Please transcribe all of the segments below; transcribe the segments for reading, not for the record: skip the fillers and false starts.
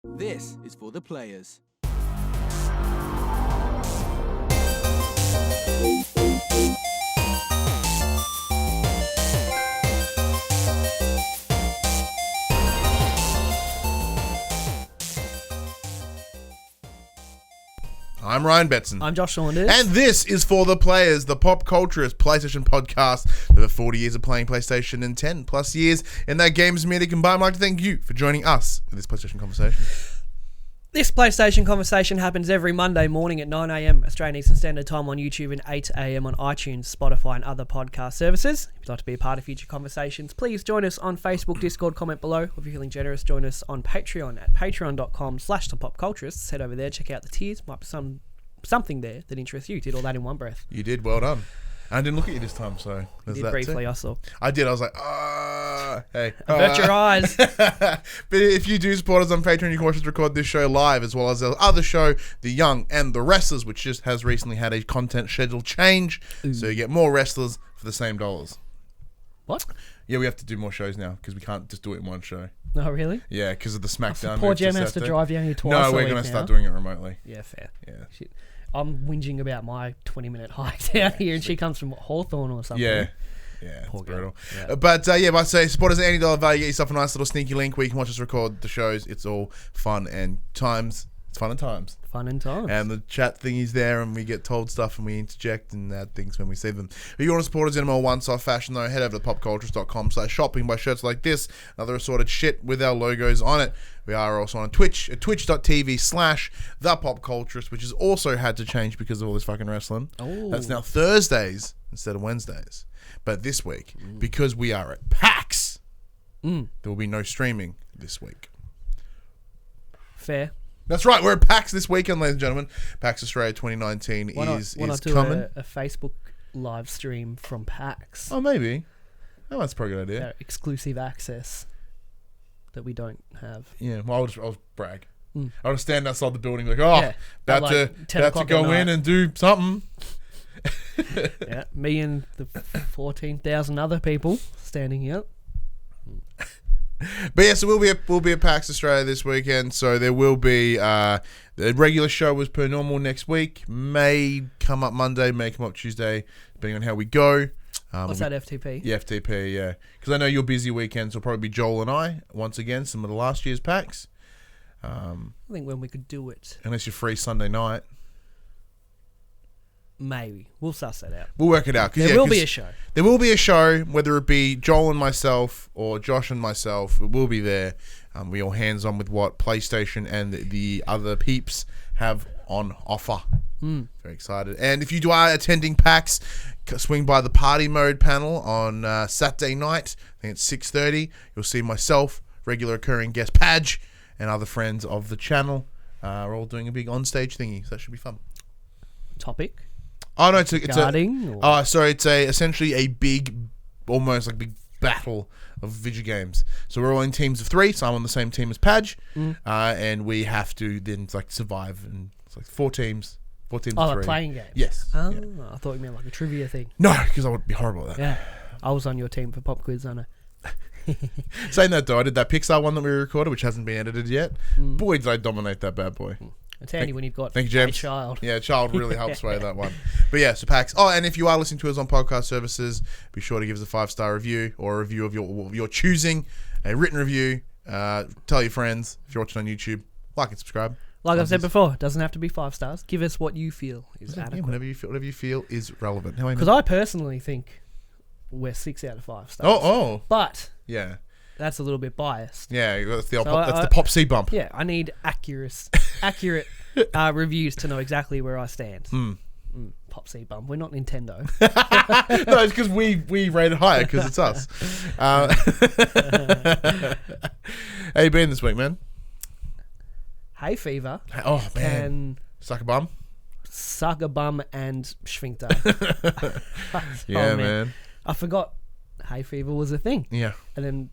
This is for the players. I'm Ryan Betson. I'm Josh Saunders. And this is For the Players, the PopCulturists PlayStation podcast. Over 40 years of playing PlayStation and 10 plus years in that games media combined. I'd like to thank you for joining us for this PlayStation conversation. This PlayStation conversation happens every Monday morning at 9 a.m. Australian Eastern Standard Time on YouTube and 8 a.m. on iTunes, Spotify and other podcast services. If you'd like to be a part of future conversations, please join us on Facebook, Discord, comment below. If you're feeling generous, join us on Patreon at patreon.com/thepopculturists. Head over there, check out the tiers. Might be something there that interests you. Did all that in one breath. You did, well done. I didn't look at you this time, so there's You did that briefly, too. I saw. I did. I was like, hey. Avert your eyes. But if you do support us on Patreon, you can watch us record this show live, as well as our other show, The Young and the Wrestlers, which just has recently had a content schedule change. Ooh. So you get more wrestlers for the same dollars. What? Yeah, we have to do more shows now because we can't just do it in one show. No, really? Yeah, because of the SmackDown. Poor move to Jem has to Saturday. drive down here twice No, a we're week going to now. start doing it remotely. Yeah, fair. Yeah. Shit. I'm whinging about my 20-minute hike down here, and she comes from Hawthorne or something. Yeah, Poor it's girl. brutal. Yeah. But I say support us at any dollar value. Get yourself a nice little sneaky link where you can watch us record the shows. It's all fun and times. It's fun and times. Fun and times. And the chat thingy's there, and we get told stuff, and we interject and add things when we see them. If you want to support us in a more one-off fashion, though, head over to popculturists.com/shopping, buy shirts like this, other assorted shit with our logos on it. We are also on Twitch at twitch.tv/thepopculturists, which has also had to change because of all this fucking wrestling. Oh. That's now Thursdays instead of Wednesdays. But this week, because we are at PAX, there will be no streaming this week. Fair. That's right, we're at PAX this weekend, ladies and gentlemen. PAX Australia 2019 Why is not do coming. a Facebook live stream from PAX? Oh, maybe. Oh, that's probably a good idea. Exclusive access that we don't have. Yeah, well, I'll just brag. Mm. I'll just stand outside the building like, Yeah, about at like 10 to o'clock go at night. in and do something. Yeah, me and the 14,000 other people standing here. But yeah, so we'll be at PAX Australia this weekend. So there will be the regular show as per normal next week. May come up Monday, may come up Tuesday, depending on how we go. What's that, FTP? Yeah, FTP, yeah. Because I know your busy weekends will probably be Joel and I once again, some of the last year's PAX. I think when we could do it, Unless you're free Sunday night. maybe. We'll suss that out. We'll work it out. There will be a show. There will be a show, whether it be Joel and myself or Josh and myself. It will be there. We all hands on with what PlayStation and the other peeps have on offer. Very excited. And if you are attending PAX, swing by the party mode panel on Saturday night. I think it's 6:30. You'll see myself, regular occurring guest Padge, and other friends of the channel are all doing a big onstage thingy. So that should be fun. Topic? Oh no, it's Guarding? it's essentially a big, almost like big battle of video games. So we're all in teams of 3. So I'm on the same team as Padge, and we have to then survive. And it's like 4 teams. 4 teams of 3. Like playing games? Yes. Oh, Yeah. I thought you meant like a trivia thing. No, because I would be horrible at that. Yeah. I was on your team for Pop Quiz, I know. Saying that though, I did that Pixar one that we recorded, which hasn't been edited yet. Boy, did I dominate that bad boy. It's handy when you've got Thank you, a James. child. Yeah, child really helps sway that one. But yeah, so PAX. Oh, and if you are listening to us on podcast services, be sure to give us a 5-star review or a review of your choosing, a written review. Tell your friends if you're watching on YouTube. Like and subscribe. Like I've said before, it doesn't have to be 5 stars. Give us what you feel is Yeah, adequate. whatever you feel is relevant. How many? Because I personally think we're 6 out of 5 stars. Oh, But yeah, that's a little bit biased. yeah. That's the So PopC bump. Yeah, I need accurate reviews to know exactly where I stand. PopC bump. We're not Nintendo. No, it's because we rate it higher because it's us. How you been this week, man? Hay fever Oh man, can suck a bum. suck a bum and sphincter. Yeah, Oh, man. I forgot hay fever was a thing. Yeah. And then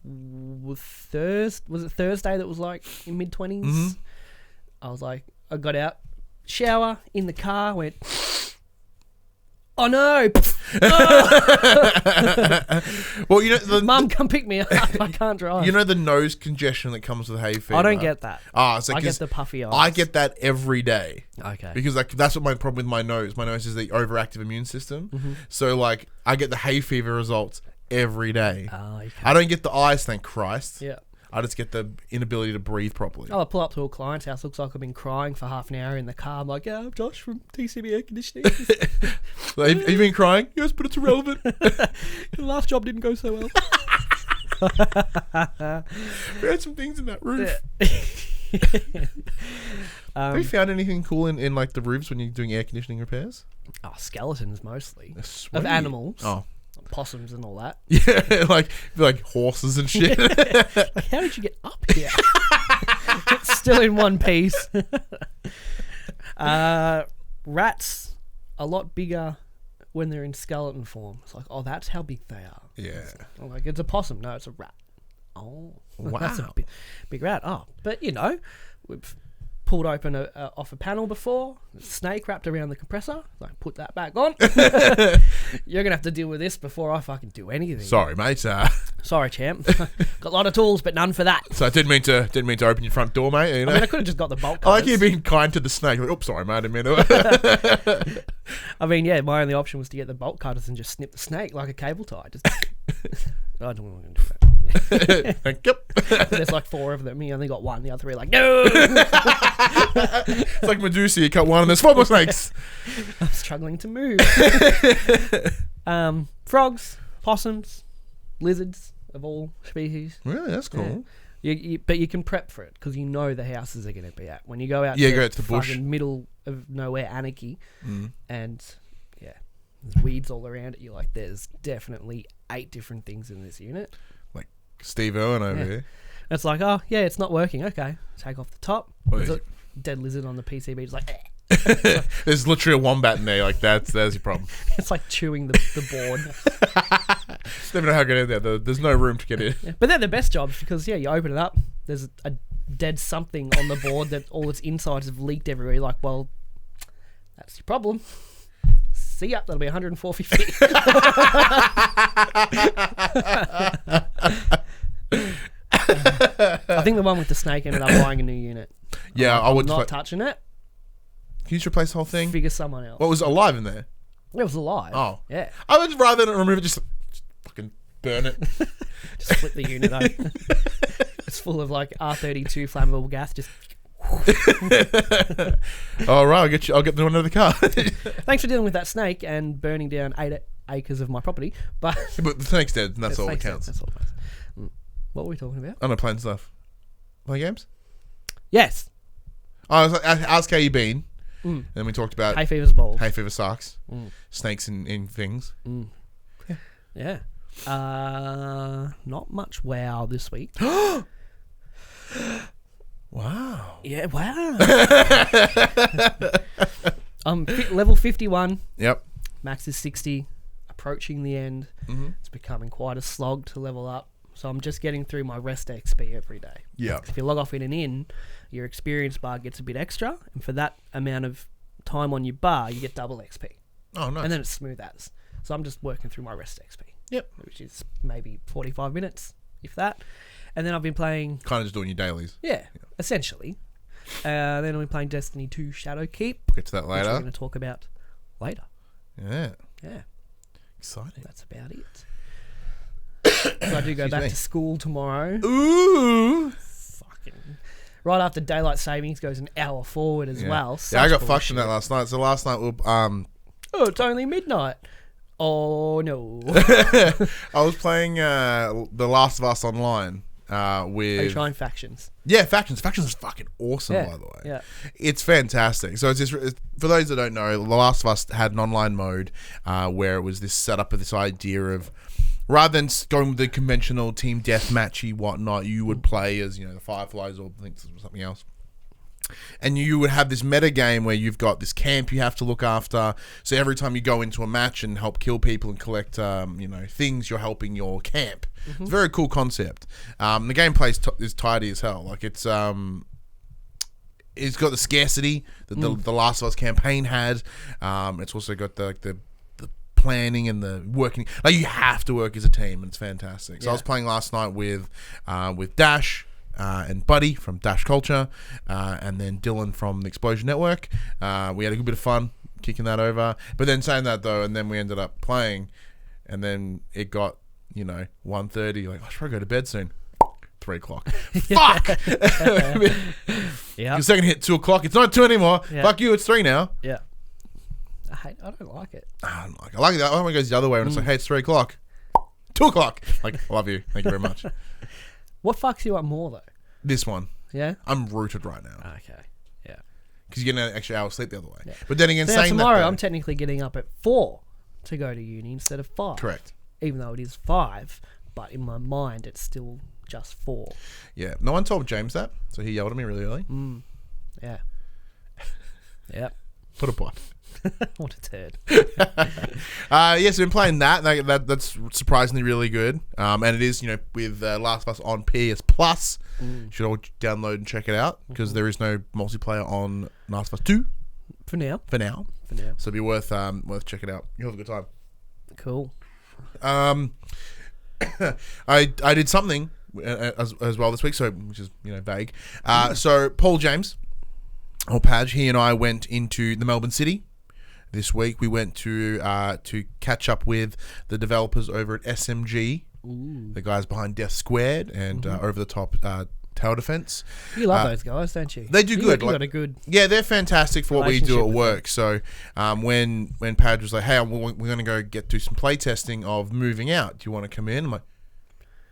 was it Thursday that was like in mid-20s? Mm-hmm. I was like, I got out, shower, in the car, went, Oh no! Well, you know, Mum, come pick me up. I can't drive. you know the nose congestion that comes with hay fever. I don't get that. So I get the puffy eyes. I get that every day. Okay. Because like that's what my problem with my nose. My nose is the overactive immune system. So like I get the hay fever results every day. Okay. I don't get the eyes, thank Christ. Yeah. I just get the inability to breathe properly. I pull up to a client's house. Looks like I've been crying for half an hour in the car. I'm like, yeah, I'm Josh from TCB Air Conditioning. Like, have you been crying? Yes, but it's irrelevant. The last job didn't go so well. We had some things in that roof. Yeah. Have you found anything cool in like the roofs when you're doing air conditioning repairs? Oh, skeletons mostly. Sweet. Of animals. Oh. Possums and all that. Yeah, like horses and shit. Like, how did you get up here? It's still in one piece. Rats, a lot bigger when they're in skeleton form. It's like, oh, that's how big they are. Yeah. I'm like, it's a possum. No, it's a rat. Oh, Wow. That's a big rat. Oh, but you know, we've pulled open off a panel before. Snake wrapped around the compressor. Like, put that back on. You're gonna have to deal with this before I fucking do anything. Sorry, mate. Sorry, champ. Got a lot of tools, but none for that. So I didn't mean to open your front door, mate. You know? I mean, I could have just got the bolt I like cutters. you being kind to the snake. Like, oops, sorry, mate. I didn't mean to. I mean, yeah, my only option was to get the bolt cutters and just snip the snake like a cable tie. Just I don't want to do that. Yep. There's like 4 of them. He only got 1. The other 3 are like, no. It's like Medusa. You cut one and there's 4 more snakes. I'm struggling to move. Frogs, possums, lizards of all species. Really, that's cool. Yeah. But you can prep for it because you know the houses are going to be at. When you go out go out to the bush. fucking middle of nowhere anarchy and there's weeds all around it, you're like, there's definitely 8 different things in this unit. Like Steve Irwin over here. It's like, oh, yeah, it's not working. Okay. Take off the top. Oh, There's yeah. a dead lizard on the PCB. Just like, There's literally a wombat in there. Like there's your problem. it's like chewing the board. Never know how to get in there. There's no room to get in. Yeah. But they're the best jobs because, you open it up, there's a dead something on the board that all its insides have leaked everywhere. You're like, well, that's your problem. See ya, that'll be 104.50. I think the one with the snake ended up buying a new unit. Yeah, I would not touching it. Can you just replace the whole thing? Figure someone else. What was alive in there? It was alive. Oh. Yeah. I would rather than remove it, just fucking burn it. Just flip the unit open. It's full of like R32 flammable gas. Just All right, I'll get the one out of the car. thanks for dealing with that snake and burning down 8 acres of my property. But But the snake's dead, and that's all that Snake's dead, counts. that's all that matters. What were we talking about? I know, playing stuff. Play games? Yes. I was like, ask how you been. And then we talked about Hay fever's balls. hay fever sucks, snakes in things. Yeah. Not much wow this week. Wow. Yeah, wow. Level 51. Yep. Max is 60. Approaching the end. It's becoming quite a slog to level up. So I'm just getting through my rest XP every day. Yeah. If you log off in and in, your experience bar gets a bit extra. And for that amount of time on your bar, you get double XP. Oh, nice. And then it's smooth as. So I'm just working through my rest XP. Yep. Which is maybe 45 minutes, if that. And then I've been playing... Kind of just doing your dailies. Yeah, essentially. Then I've been playing Destiny 2 Shadowkeep. We'll get to that Which we're later. going to talk about later. Yeah. Yeah, Exciting. that's about it. So I do go Excuse back me. to school tomorrow. Ooh. Fucking right after daylight savings goes an hour forward as well. Yeah, I got Such fucked in that bullshit. last night. So last night, Oh, it's only midnight. Oh no. I was playing The Last of Us online with... Are you trying factions? Yeah, Factions. Factions is fucking awesome, Yeah, by the way. yeah. It's fantastic. So it's just, for those that don't know, The Last of Us had an online mode where it was this setup of this idea of, rather than going with the conventional team deathmatchy whatnot, you would play as, the Fireflies or something else. And you would have this meta game where you've got this camp you have to look after. So every time you go into a match and help kill people and collect, things, you're helping your camp. It's a very cool concept. The gameplay is tidy as hell. Like it's got the scarcity that the Last of Us campaign had. It's also got the planning and the working. Like, you have to work as a team, and it's fantastic. So I was playing last night with Dash and Buddy from Dash Culture, and then Dylan from the Explosion Network. We had a good bit of fun kicking that over. But then saying that though, and then we ended up playing, and then it got 1:30. Like, I should probably go to bed soon. 3 o'clock. Fuck. Yeah. The second hit 2 o'clock. It's not 2 anymore. Yeah. Fuck you. It's 3 now. Yeah. I don't like it. I like that. I like when it goes the other way when it's like, hey, it's 3 o'clock. 2 o'clock. Like, I love you. Thank you very much. What fucks you up more though? This one. Yeah. I'm rooted right now. Okay. Yeah. Because you're getting an extra hour of sleep the other way. Yeah. But then again, So now saying tomorrow, that, I'm technically getting up at 4 to go to uni instead of 5. correct. Even though it is 5, but in my mind, it's still just 4. Yeah. No one told James that, so he yelled at me really early. Yeah. Yep. Put a pot. What a turd. Yes, I've been playing that. That's surprisingly really good. And it is, with Last of Us on PS Plus. You should all download and check it out because there is no multiplayer on Last of Us 2 For now. for now. So it'd be worth checking out. You'll have a good time. Cool. I did something as well this week, so which is vague. So Paul James, or Padge, he and I went into the Melbourne City this week. We went to catch up with the developers over at SMG, the guys behind Death Squared and Over the Top Tower Defense. You love those guys, don't you? They do good. You got a good. Yeah, they're fantastic for what we do relationship at with work. So when Padge was like, hey, we're going to go do some play testing of Moving Out. Do you want to come in? I'm like,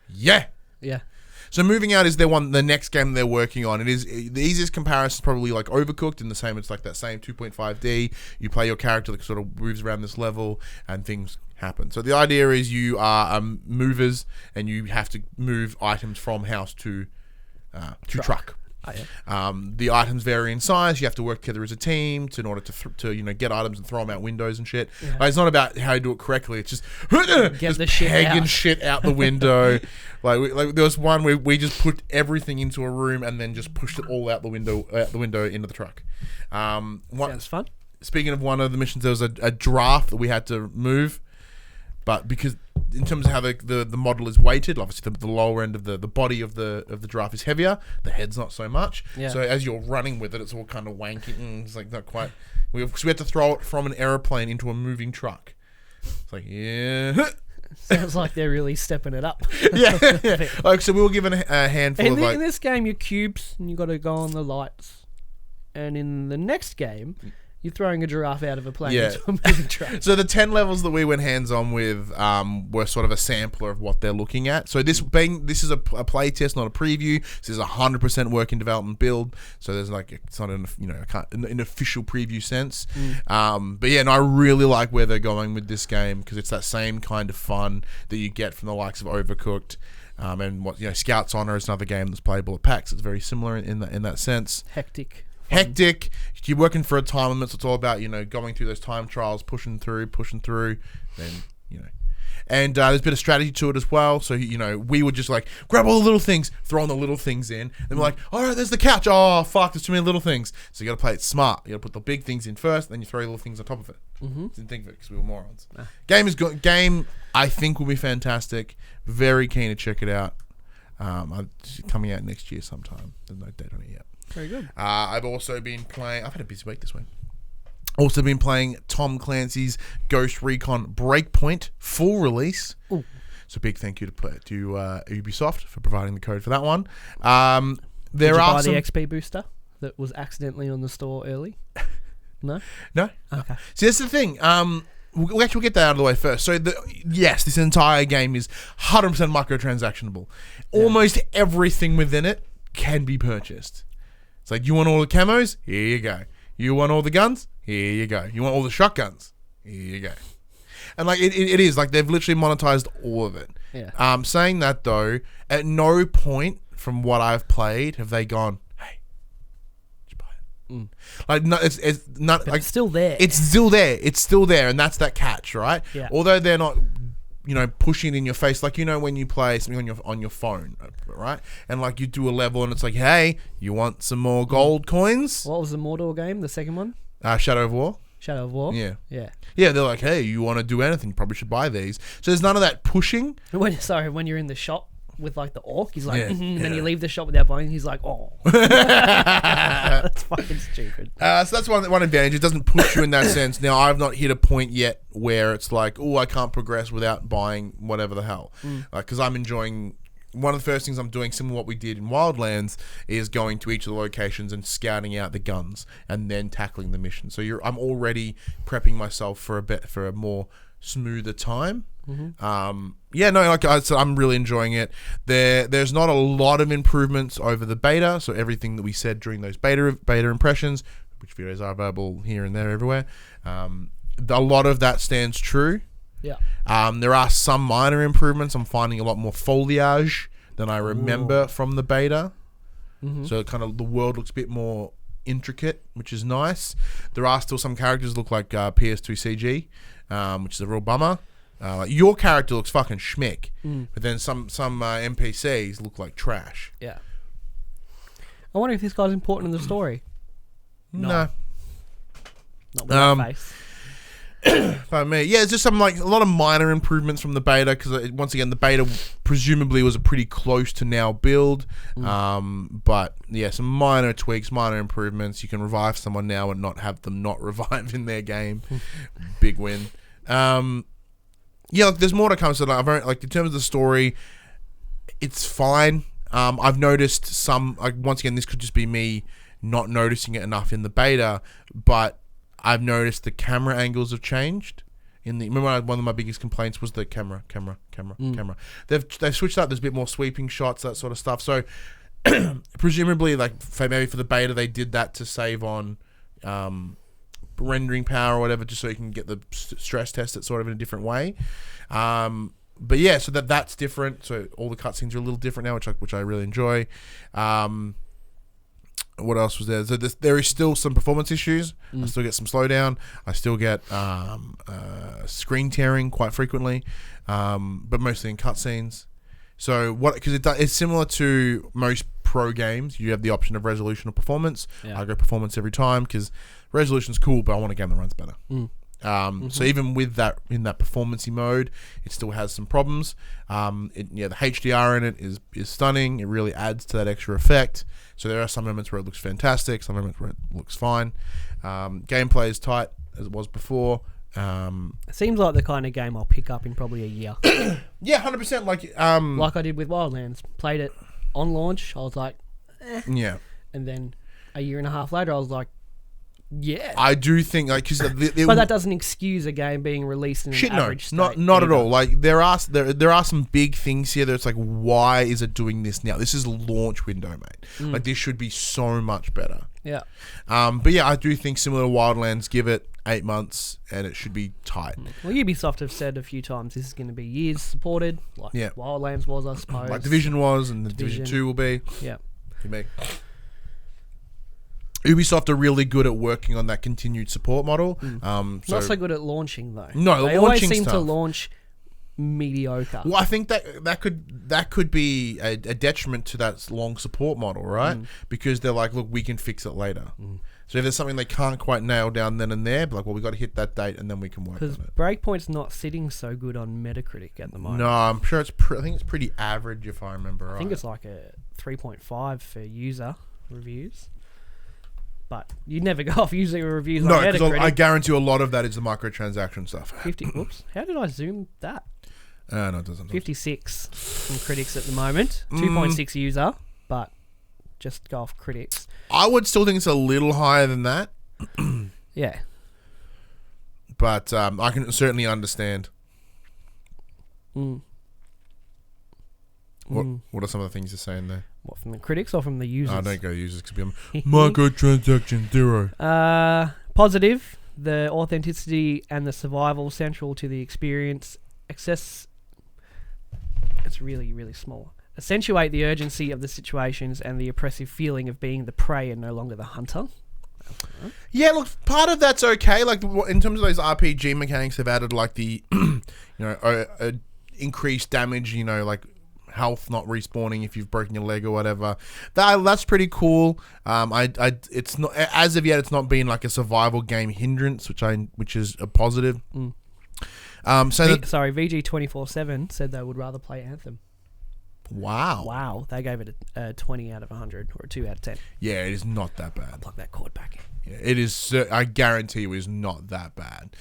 yeah. Yeah. So Moving Out is the next game they're working on. It is the easiest comparison is probably like Overcooked, in the same. It's like that same 2.5D. You play your character that sort of moves around this level, and things happen. So the idea is you are movers, and you have to move items from house to truck. Oh, yeah. The items vary in size. You have to work together as a team in order to get items and throw them out windows and shit. Yeah. Like, it's not about how you do it correctly. It's just Get the shit pegging out. shit out the window. like there was one where we just put everything into a room and then just pushed it all out the window into the truck. Sounds fun. Speaking of one of the missions, there was a draft that we had to move. But because in terms of how the model is weighted, obviously the lower end of the body of the giraffe is heavier, the head's not so much. Yeah. So as you're running with it, it's all kind of wanky. It's like not quite. We had to throw it from an aeroplane into a moving truck. It's like, yeah. Sounds like they're really stepping it up. yeah. Like, so we were given a handful And of in this game, you're cubes and you got to go on the lights. And in the next game, you're throwing a giraffe out of a plane into a moving truck. So the 10 levels that we went hands-on with were sort of a sampler of what they're looking at. So this is a play test, not a preview. This is a 100% work in development build. So there's it's not an official preview sense. But yeah, and I really like where they're going with this game because it's that same kind of fun that you get from the likes of Overcooked. And Scouts Honor is another game that's playable at PAX. It's very similar in that sense. Hectic. You're working for a time limit, so it's all about going through those time trials, pushing through, then and there's a bit of strategy to it as well. So we would just like grab all the little things, throw the little things in, and we're like, all right, there's the couch. Oh fuck, there's too many little things. So you got to play it smart. You got to put the big things in first, then you throw little things on top of it. Didn't think of it because we were morons. Game is good. Game I think will be fantastic. Very keen to check it out. Coming out next year sometime. There's no date on it yet. Very good. I've also been playing. I've had a busy week this week. Also been playing Tom Clancy's Ghost Recon Breakpoint full release. Ooh. So big thank you to Ubisoft for providing the code for that one. Did you buy the XP booster that was accidentally on the store early? No. Okay. See, that's the thing. We'll actually get that out of the way first. So, this entire game is 100% microtransactionable. Yeah. Almost everything within it can be purchased. It's like, you want all the camos? Here you go. You want all the guns? Here you go. You want all the shotguns? Here you go. And like it is like they've literally monetized all of it. Yeah. Saying that though, at no point from what I've played have they gone, hey, did you buy it? Like no, it's not But like it's still there. It's still there. It's still there, and that's that catch, right? Yeah. Although they're not, pushing it in your face, like when you play something on your phone, right? And like you do a level, and it's like, hey, you want some more gold coins? What was the Mordor game? The second one? Shadow of War. Shadow of War. Yeah. Yeah. Yeah, they're like, hey, you want to do anything, you probably should buy these. So there's none of that pushing. When you're in the shop with like the orc, he's like, Yeah, and then you leave the shop without buying, he's like, oh. That's fucking stupid. So that's one advantage. It doesn't push you in that sense. Now, I've not hit a point yet where it's like, oh, I can't progress without buying whatever the hell. Because I'm enjoying... One of the first things I'm doing, similar to what we did in Wildlands, is going to each of the locations and scouting out the guns and then tackling the mission. So I'm already prepping myself for a more smoother time. Like I said, I'm really enjoying it. There's not a lot of improvements over the beta, so everything that we said during those beta impressions, which videos are available here and there everywhere, a lot of that stands true. Yeah. There are some minor improvements. I'm finding a lot more foliage than I remember from the beta. So kind of the world looks a bit more intricate, which is nice. There are still some characters that look like PS2 CG, which is a real bummer. Your character looks fucking schmick, but then some NPCs look like trash. Yeah. I wonder if this guy's important in the story. No. Not with that face. By me, yeah, it's just a lot of minor improvements from the beta because once again the beta presumably was a pretty close to now build, but yeah, some minor tweaks, minor improvements. You can revive someone now and not have them not revive in their game. Big win. There's more to come. So in terms of the story, it's fine. I've noticed some. Once again, this could just be me not noticing it enough in the beta, but I've noticed the camera angles have changed. Remember one of my biggest complaints was the camera. They've switched up. There's a bit more sweeping shots, that sort of stuff. So presumably, maybe for the beta, they did that to save on rendering power or whatever, just so you can get the stress test it sort of in a different way. But yeah, so that's different. So all the cutscenes are a little different now, which I really enjoy. What else was there? So there is still some performance issues. I still get some slowdown. I still get screen tearing quite frequently, but mostly in cutscenes. So because it's similar to most pro games, you have the option of resolution or performance. Yeah. I go performance every time because resolution's cool, but I want a game that runs better. So even with that in that performance-y mode, it still has some problems. The HDR in it is stunning. It really adds to that extra effect. So there are some moments where it looks fantastic, some moments where it looks fine. Gameplay is tight as it was before. It seems like the kind of game I'll pick up in probably a year. Yeah, 100%. Like I did with Wildlands. Played it on launch. I was like, eh. Yeah. And then a year and a half later, I was like, yeah. I do think because but that doesn't excuse a game being released in an average state. Not at all. Like there are some big things here that it's like, why is it doing this now? This is launch window, mate. Like this should be so much better. Yeah. But yeah, I do think similar to Wildlands, give it 8 months and it should be tight. Well, Ubisoft have said a few times this is going to be years supported, like Wildlands was, I suppose. Like Division was, and the Division 2 will be. Yeah. Ubisoft are really good at working on that continued support model. Not so good at launching though. No, they always seem to launch mediocre. Well, I think that could be a detriment to that long support model, right? Because they're like, look, we can fix it later. So if there's something they can't quite nail down then and there, but like, well, we got to hit that date and then we can work on it. Because Breakpoint's not sitting so good on Metacritic at the moment. No, I'm sure I think it's pretty average if I remember right. I think it's like a 3.5 for user reviews. But you'd never go off user reviews on Metacritic. No, because I guarantee a lot of that is the microtransaction stuff. 50. Whoops. How did I zoom that? No, it doesn't. 56 from critics at the moment. 2.6 user, but just go off critics. I would still think it's a little higher than that. Yeah. But I can certainly understand. What are some of the things you're saying there? What, from the critics or from the users? I don't go users because microtransaction 0. Positive. The authenticity and the survival central to the experience. It's really, really small. Accentuate the urgency of the situations and the oppressive feeling of being the prey and no longer the hunter. Yeah, look, part of that's okay. Like in terms of those RPG mechanics, they've added like the, increased damage. Like health not respawning if you've broken your leg or whatever. That's pretty cool. It's not, as of yet, it's not been like a survival game hindrance, which is a positive. VG247 said they would rather play Anthem. Wow. They gave it a 20 out of 100 or a 2 out of 10. Yeah, it is not that bad. Plug that cord back in. Yeah, it is. I guarantee you, it is not that bad.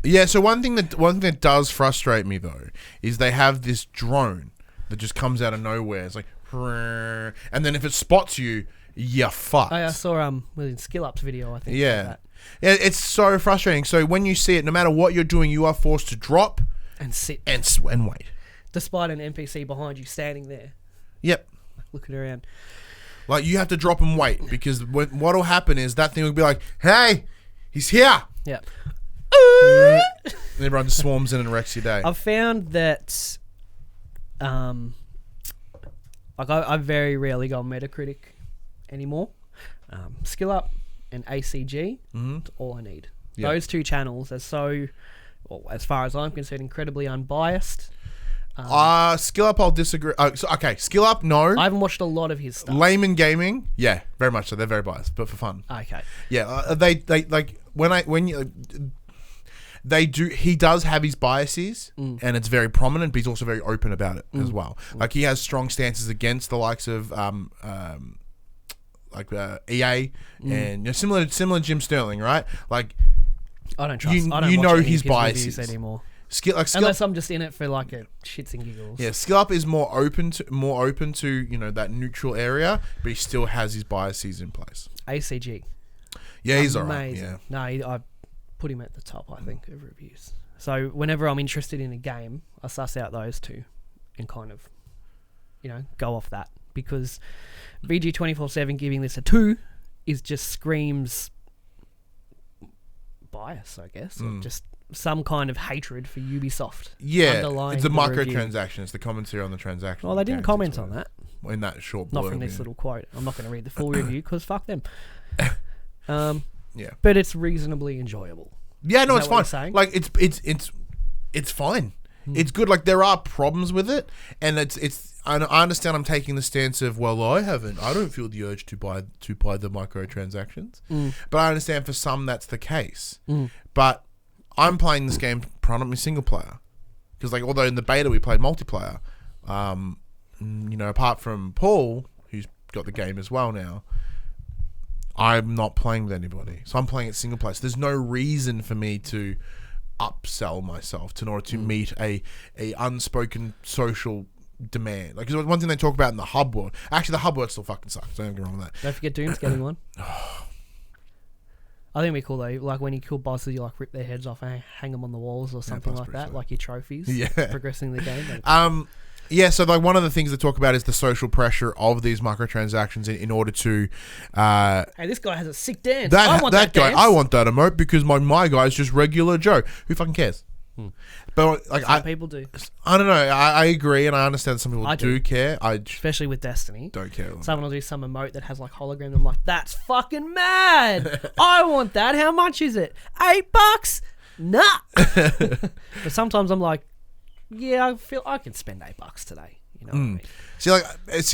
Yeah. So one thing that does frustrate me though is they have this drone that just comes out of nowhere. It's like, and then if it spots you, you're fucked. I saw within Skill Up's video. I think. Yeah. Yeah. It's so frustrating. So when you see it, no matter what you're doing, you are forced to drop and sit and wait, despite an NPC behind you standing there. Yep. Looking around. Like, you have to drop and wait, because what'll happen is that thing will be like, hey, he's here. Yeah. And everyone just swarms in and wrecks your day. I've found that, I very rarely go on Metacritic anymore. Skill Up and ACG, that's all I need. Yep. Those two channels are so, well, as far as I'm concerned, incredibly unbiased. Skill Up, I'll disagree. Okay, Skill Up, no. I haven't watched a lot of his stuff. Layman Gaming, yeah, very much so. They're very biased, but for fun. Okay. Yeah, they like he does have his biases, and it's very prominent, but he's also very open about it as well. Like, he has strong stances against the likes of EA and similar Jim Sterling, right? Like, I don't trust. You I don't watch know any his of his biases anymore. Unless I'm just in it for like a shits and giggles. Yeah, Skill Up is more open to that neutral area, but he still has his biases in place. ACG. Yeah, he's alright. Yeah. No, I put him at the top, I think, of reviews. So whenever I'm interested in a game, I suss out those two and kind of, go off that, because VG247 giving this a 2 just screams bias, I guess, or just some kind of hatred for Ubisoft. Yeah, it's the microtransactions, the commentary on the transaction. Well, they didn't comment on that. In that short blurb. Not from this little quote. I'm not going to read the full review because fuck them. Yeah, but it's reasonably enjoyable. Yeah, no, it's fine. Like, it's fine. It's good. Like, there are problems with it, and I understand I'm taking the stance of, well, I don't feel the urge to buy the microtransactions, but I understand for some that's the case. But I'm playing this game predominantly single player, because, like, although in the beta we played multiplayer, apart from Paul, who's got the game as well now, I'm not playing with anybody, so I'm playing it single player. So there's no reason for me to upsell myself in order to meet a unspoken social demand. Like, 'cause one thing they talk about in the hub world, actually the hub world still fucking sucks. Don't get wrong with that. Don't forget Doom's getting one. I think it'd be cool though. Like, when you kill bosses, you like rip their heads off and hang them on the walls or something like that, like your trophies. Yeah, progressing the game. Yeah, so like one of the things they talk about is the social pressure of these microtransactions in order to. Hey, this guy has a sick dance. I want that guy. Dance. I want that emote because my guy's just regular Joe. Who fucking cares? But like, some people do. I don't know. I agree, and I understand some people do care. Especially with Destiny. Don't care. Someone will do some emote that has like hologram. I'm like, that's fucking mad. I want that. How much is it? $8? Nah. But sometimes I'm like, yeah, I feel I can spend $8 today. You know what I mean?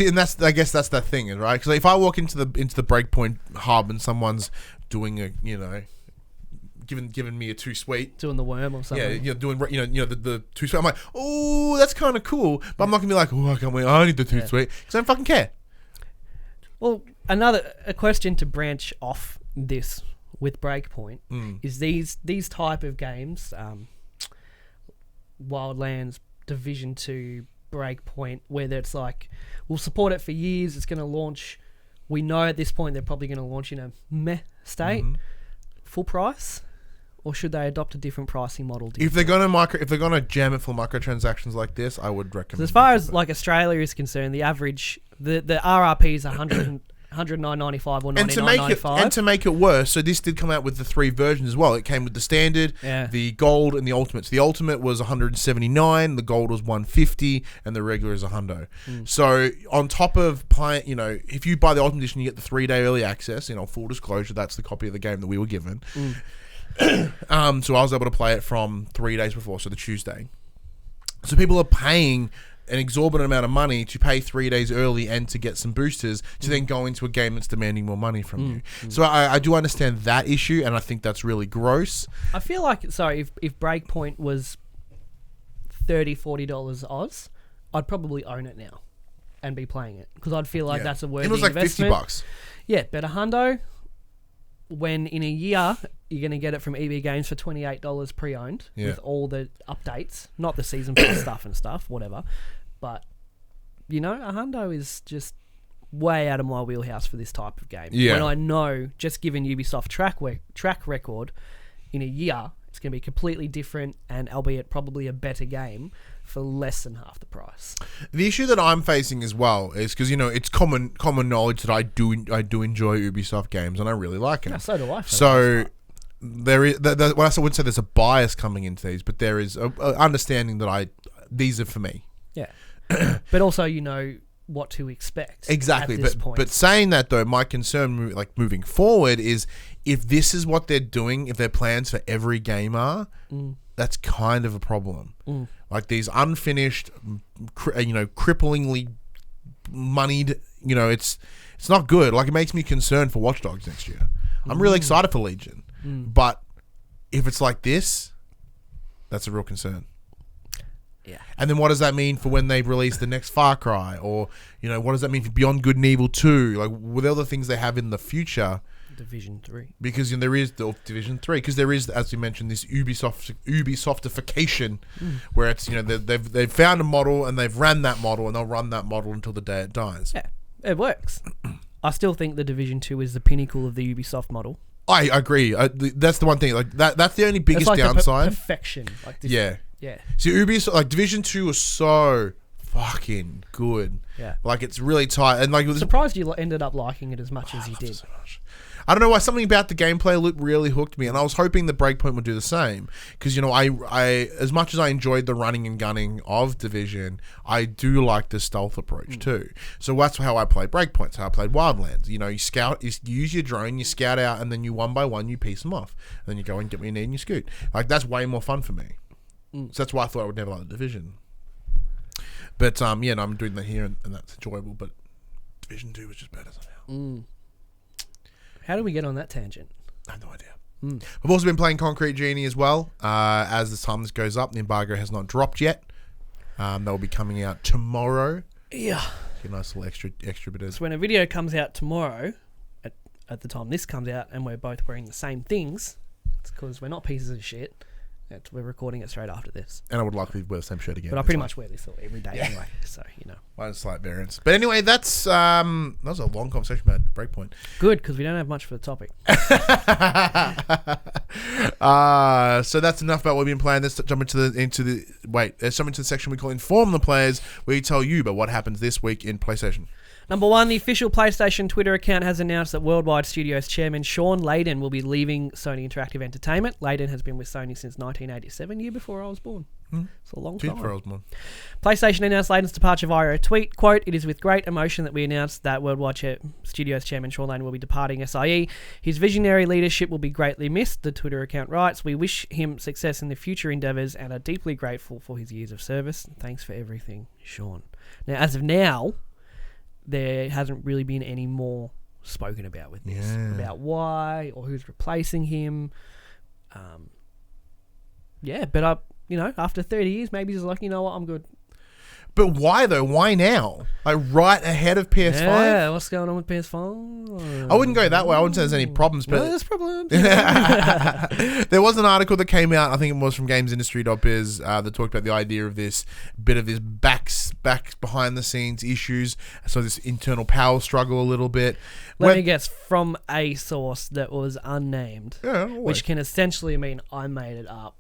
And I guess that's the thing, right? Because if I walk into the Breakpoint hub and someone's doing giving me a 2 sweet, doing the worm or something. Yeah, doing the 2 sweet. I'm like, oh, that's kind of cool, but I'm not gonna be like, oh, I can't wait. I need the 2 sweet because I don't fucking care. Well, a question to branch off this with Breakpoint is these type of games. Wildlands, Division 2, Breakpoint, where it's like, we'll support it for years, it's going to launch, we know at this point they're probably going to launch in a meh state, full price, or should they adopt a different pricing model? If they're going to jam it for microtransactions like this, I would recommend. As far as like Australia is concerned, the average, the RRP is $109.95 or $99.95. And to make it worse, so this did come out with the 3 versions as well. It came with the standard, the gold, and the ultimate. So the ultimate was $179, the gold was $150, and the regular is $100. So on top of playing, if you buy the ultimate edition, you get the 3-day early access. Full disclosure, that's the copy of the game that we were given. So I was able to play it from 3 days before, so the Tuesday. So people are paying an exorbitant amount of money to pay 3 days early and to get some boosters to then go into a game that's demanding more money from you. So I do understand that issue, and I think that's really gross. I feel like, if Breakpoint was $30, $40 Oz, I'd probably own it now and be playing it because I'd feel like that's a worthy investment. It was like $50. Yeah, but a hundo, when in a year you're going to get it from EB Games for $28 pre-owned with all the updates, not the season pass stuff, whatever. But, a hundo is just way out of my wheelhouse for this type of game. Yeah. When I know, just given Ubisoft track record, in a year, it's going to be completely different and albeit probably a better game for less than half the price. The issue that I'm facing as well is because, it's common knowledge that I do enjoy Ubisoft games and I really like them. Yeah, so do I. So there is, well, I wouldn't say there's a bias coming into these, but there is a understanding that these are for me. Yeah. But also, what to expect. Exactly. At this point. But saying that though, my concern moving forward is if this is what they're doing, if their plans for every game are, that's kind of a problem. Like these unfinished, cripplingly moneyed, it's not good. Like it makes me concerned for Watch Dogs next year. I'm really excited for Legion, but if it's like this, that's a real concern. Yeah. And then what does that mean for when they release the next Far Cry? Or, what does that mean for Beyond Good and Evil 2? Like, with all the things they have in the future. Division 3. Because there is the Division 3. Because there is, as you mentioned, this Ubisoftification where it's, they've found a model and they've ran that model and they'll run that model until the day it dies. Yeah, it works. I still think the Division 2 is the pinnacle of the Ubisoft model. I agree. That's the one thing. Like that's the only biggest downside. Perfection. Like this, yeah. Yeah. See, Ubisoft, like Division 2 was so fucking good. Yeah. Like it's really tight. And like, it was surprised you ended up liking it as much as you did. So much. I don't know why, something about the gameplay loop really hooked me, and I was hoping the Breakpoint would do the same. Because I as much as I enjoyed the running and gunning of Division, I do like the stealth approach too. So that's how I played Breakpoint. So I played Wildlands. You scout, you use your drone, you scout out, and then you one by one you piece them off. And then you go and get what you need and you scoot. Like that's way more fun for me. So that's why I thought I would never like the Division. But I'm doing that here and that's enjoyable. But Division 2 was just better somehow. How do we get on that tangent? I have no idea. I've also been playing Concrete Genie as well. As the time this goes up, the embargo has not dropped yet. That will be coming out tomorrow. Yeah. A nice little extra bit of. So when a video comes out tomorrow, at the time this comes out, and we're both wearing the same things, it's because we're not pieces of shit. We're recording it straight after this. And I would likely wear the same shirt again. But I pretty much wear this every day anyway. So, One slight variance. But anyway, that was a long conversation about Breakpoint. Good, because we don't have much for the topic. So that's enough about what we've been playing. Let's jump into the section we call Inform the Players, where we tell you about what happens this week in PlayStation. Number 1, the official PlayStation Twitter account has announced that Worldwide Studios chairman Shawn Layden will be leaving Sony Interactive Entertainment. Layden has been with Sony since 1987, year before I was born. It's a long time. Before I was born. PlayStation announced Layden's departure via a tweet. Quote, "It is with great emotion that we announced that Worldwide Studios chairman Shawn Layden will be departing SIE. His visionary leadership will be greatly missed," the Twitter account writes. "We wish him success in the future endeavours and are deeply grateful for his years of service. Thanks for everything, Shawn." Now, as of now, there hasn't really been any more spoken about with this. About why or who's replacing him. But after 30 years, maybe he's like, you know what, I'm good. But why though? Why now? Like right ahead of PS5? Yeah, what's going on with PS5? I wouldn't go that way. I wouldn't say there's any problems. But there's problems. There was an article that came out, I think it was from GamesIndustry.biz, that talked about the idea of this back behind the scenes issues. So this internal power struggle a little bit. Let me guess, from a source that was unnamed, which can essentially mean I made it up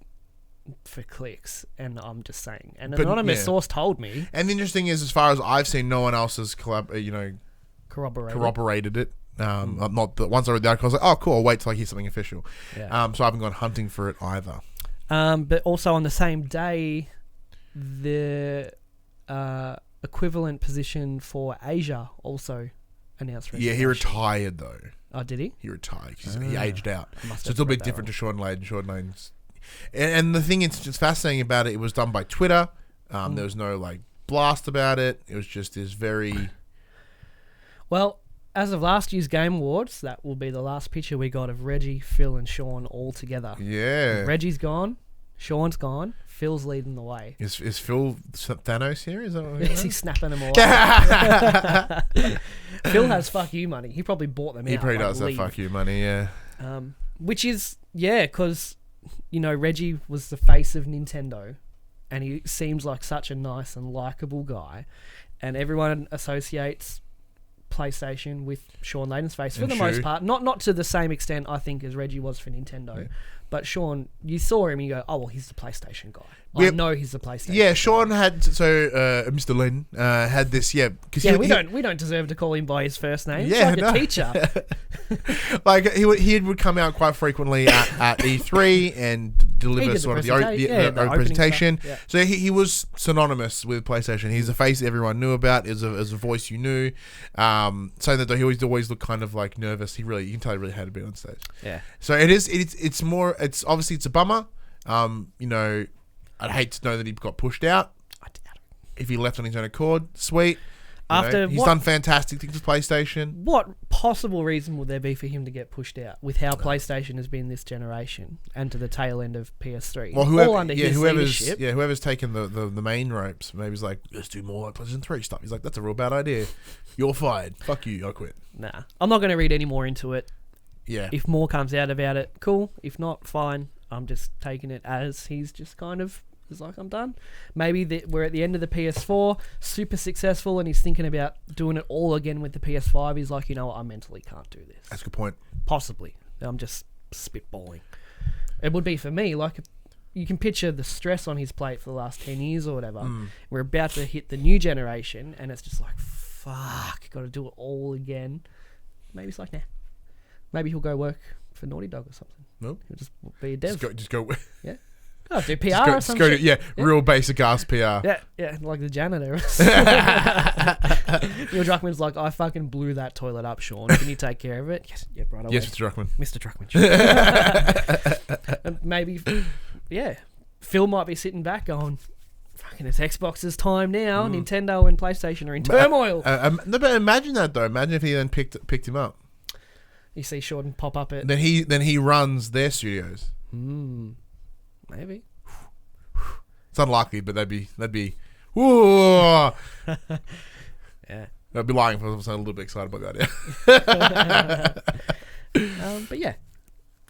for clicks, and I'm just saying. An anonymous source told me. And the interesting is, as far as I've seen, no one else has corroborated it. Not the once I read the article, I was like, oh, cool. I'll wait till I hear something official. Yeah. So I haven't gone hunting for it either. But also on the same day, the equivalent position for Asia also announced. Yeah, he retired though. Oh, did he? He retired because he aged out. So it's a little bit different to Shawn Layden. Shawn Layden's. And the thing is, just fascinating about it, it was done by Twitter. There was no like blast about it. It was just this very... Well, as of last year's Game Awards, that will be the last picture we got of Reggie, Phil, and Shawn all together. Yeah. Reggie's gone. Shawn's gone. Phil's leading the way. Is Phil Thanos here? Is that what Is he snapping them all up? Phil has fuck you money. He probably bought them out. He probably does leave. have fuck you money, yeah. Which is, because, Reggie was the face of Nintendo, and he seems like such a nice and likable guy, and everyone associates PlayStation with Shawn Layden's face for the most part. Not to the same extent, I think, as Reggie was for Nintendo. Yeah. But Shawn, you saw him and you go, oh, well, he's the PlayStation guy. I know he's the PlayStation guy. Shawn had, Mr. Layden had this, because we don't deserve to call him by his first name. Yeah, he's like a teacher. Like, he would come out quite frequently at E3 and deliver sort of the opening presentation. Yeah. So he was synonymous with PlayStation. He's a face everyone knew about, as a voice you knew. Saying that he always looked kind of like nervous. You can tell he really had to be on stage. Yeah. So it's more, it's obviously it's a bummer. I'd hate to know that he got pushed out. I doubt it. If he left on his own accord, sweet. He's done fantastic things with PlayStation. What possible reason would there be for him to get pushed out with how PlayStation has been this generation and to the tail end of PS3? Well, his leadership. Whoever's taken the main ropes, maybe he's like, let's do more like PlayStation 3 stuff. He's like, that's a real bad idea. You're fired. Fuck you. I quit. Nah. I'm not going to read any more into it. Yeah. If more comes out about it, cool. If not, fine. I'm just taking it as he's just kind of... It's like, I'm done. Maybe we're at the end of the PS4, super successful, and he's thinking about doing it all again with the PS5. He's like, what, I mentally can't do this. That's a good point. Possibly. I'm just spitballing. It would be for me, like, you can picture the stress on his plate for the last 10 years or whatever. We're about to hit the new generation, and it's just like, fuck, got to do it all again. Maybe it's like, nah. Maybe he'll go work for Naughty Dog or something. Nope. He'll just be a dev. Just go. Yeah. Oh, do PR or something. Real basic ass PR. Yeah, like the janitor. Neil Druckmann's like, I fucking blew that toilet up, Shawn. Can you take care of it? Yes, yeah, right away. Yes, Mr. Druckmann. Mr. Druckmann. And maybe, Phil might be sitting back going, fucking, it's Xbox's time now. Nintendo and PlayStation are in turmoil. But imagine that, though. Imagine if he then picked him up. You see Shawn pop up at... Then he runs their studios. Maybe. It's unlikely, but that'd be. Whoa. Yeah. I'd be lying if I was a little bit excited about that. But yeah,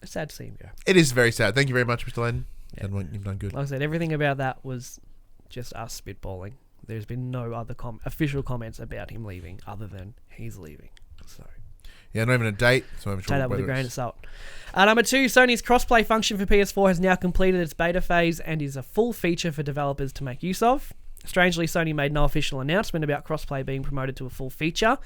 it's sad to see him go. It is very sad. Thank you very much, Mr. Layden. Yeah. You've done good. Like I said, everything about that was just us spitballing. There's been no other official comments about him leaving other than he's leaving. So. Yeah, not even a date. So I'm take that with a grain of salt. Number 2, Sony's crossplay function for PS4 has now completed its beta phase and is a full feature for developers to make use of. Strangely, Sony made no official announcement about crossplay being promoted to a full feature.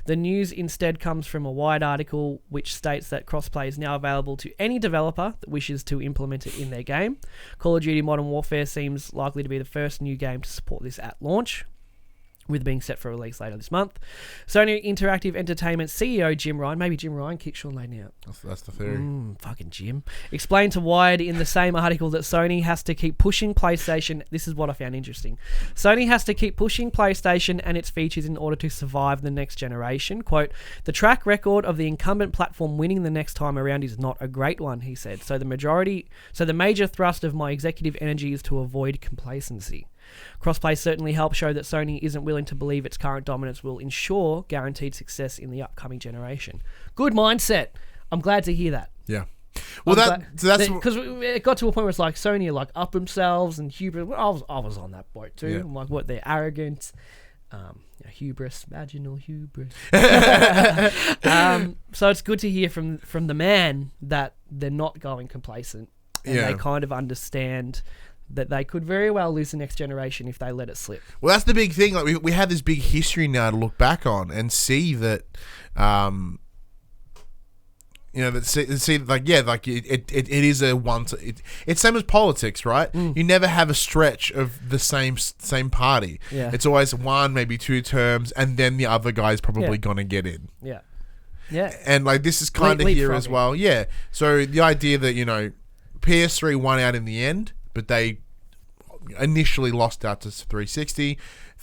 The news instead comes from a Wired article which states that crossplay is now available to any developer that wishes to implement it in their game. Call of Duty Modern Warfare seems likely to be the first new game to support this at launch, with being set for release later this month. Sony Interactive Entertainment CEO Jim Ryan, maybe Jim Ryan kicked Shawn Layden out. That's the theory. Fucking Jim. Explained to Wired in the same article that Sony has to keep pushing PlayStation. This is what I found interesting. Sony has to keep pushing PlayStation and its features in order to survive the next generation. Quote, the track record of the incumbent platform winning the next time around is not a great one, he said. So the major thrust of my executive energy is to avoid complacency. Crossplay certainly helps show that Sony isn't willing to believe its current dominance will ensure guaranteed success in the upcoming generation. Good mindset. I'm glad to hear that. Yeah. Well, that's because it got to a point where it's like Sony are like up themselves and hubris. I was on that boat too. Yeah. I'm like, what, they're arrogant, hubris, vaginal hubris. So it's good to hear from the man that they're not going complacent and they kind of understand that they could very well lose the next generation if they let it slip. Well, that's the big thing. Like we have this big history now to look back on and see that, it is a once. It's same as politics, right? You never have a stretch of the same party. Yeah. It's always one, maybe 2 terms, and then the other guy's probably gonna get in. Yeah. Yeah. And like this is kind of here as well. Yeah. So the idea that PS3 won out in the end, but they initially lost out to 360.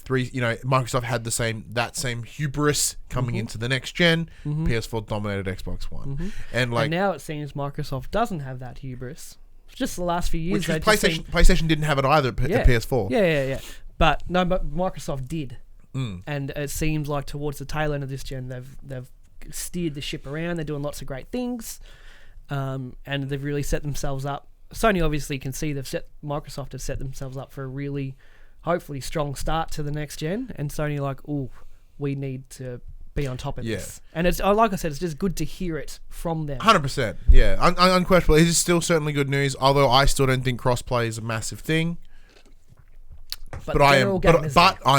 Microsoft had that same hubris coming into the next gen. PS4 dominated Xbox One, and now it seems Microsoft doesn't have that hubris. Just the last few years, PlayStation didn't have it either at PS4. Yeah. But Microsoft did, and it seems like towards the tail end of this gen, they've steered the ship around. They're doing lots of great things, and they've really set themselves up. Sony obviously can see Microsoft has set themselves up for a really, hopefully, strong start to the next gen, and Sony we need to be on top of this. And it's like I said, it's just good to hear it from them. 100%, yeah, unquestionably, it is still certainly good news. Although I still don't think crossplay is a massive thing. But I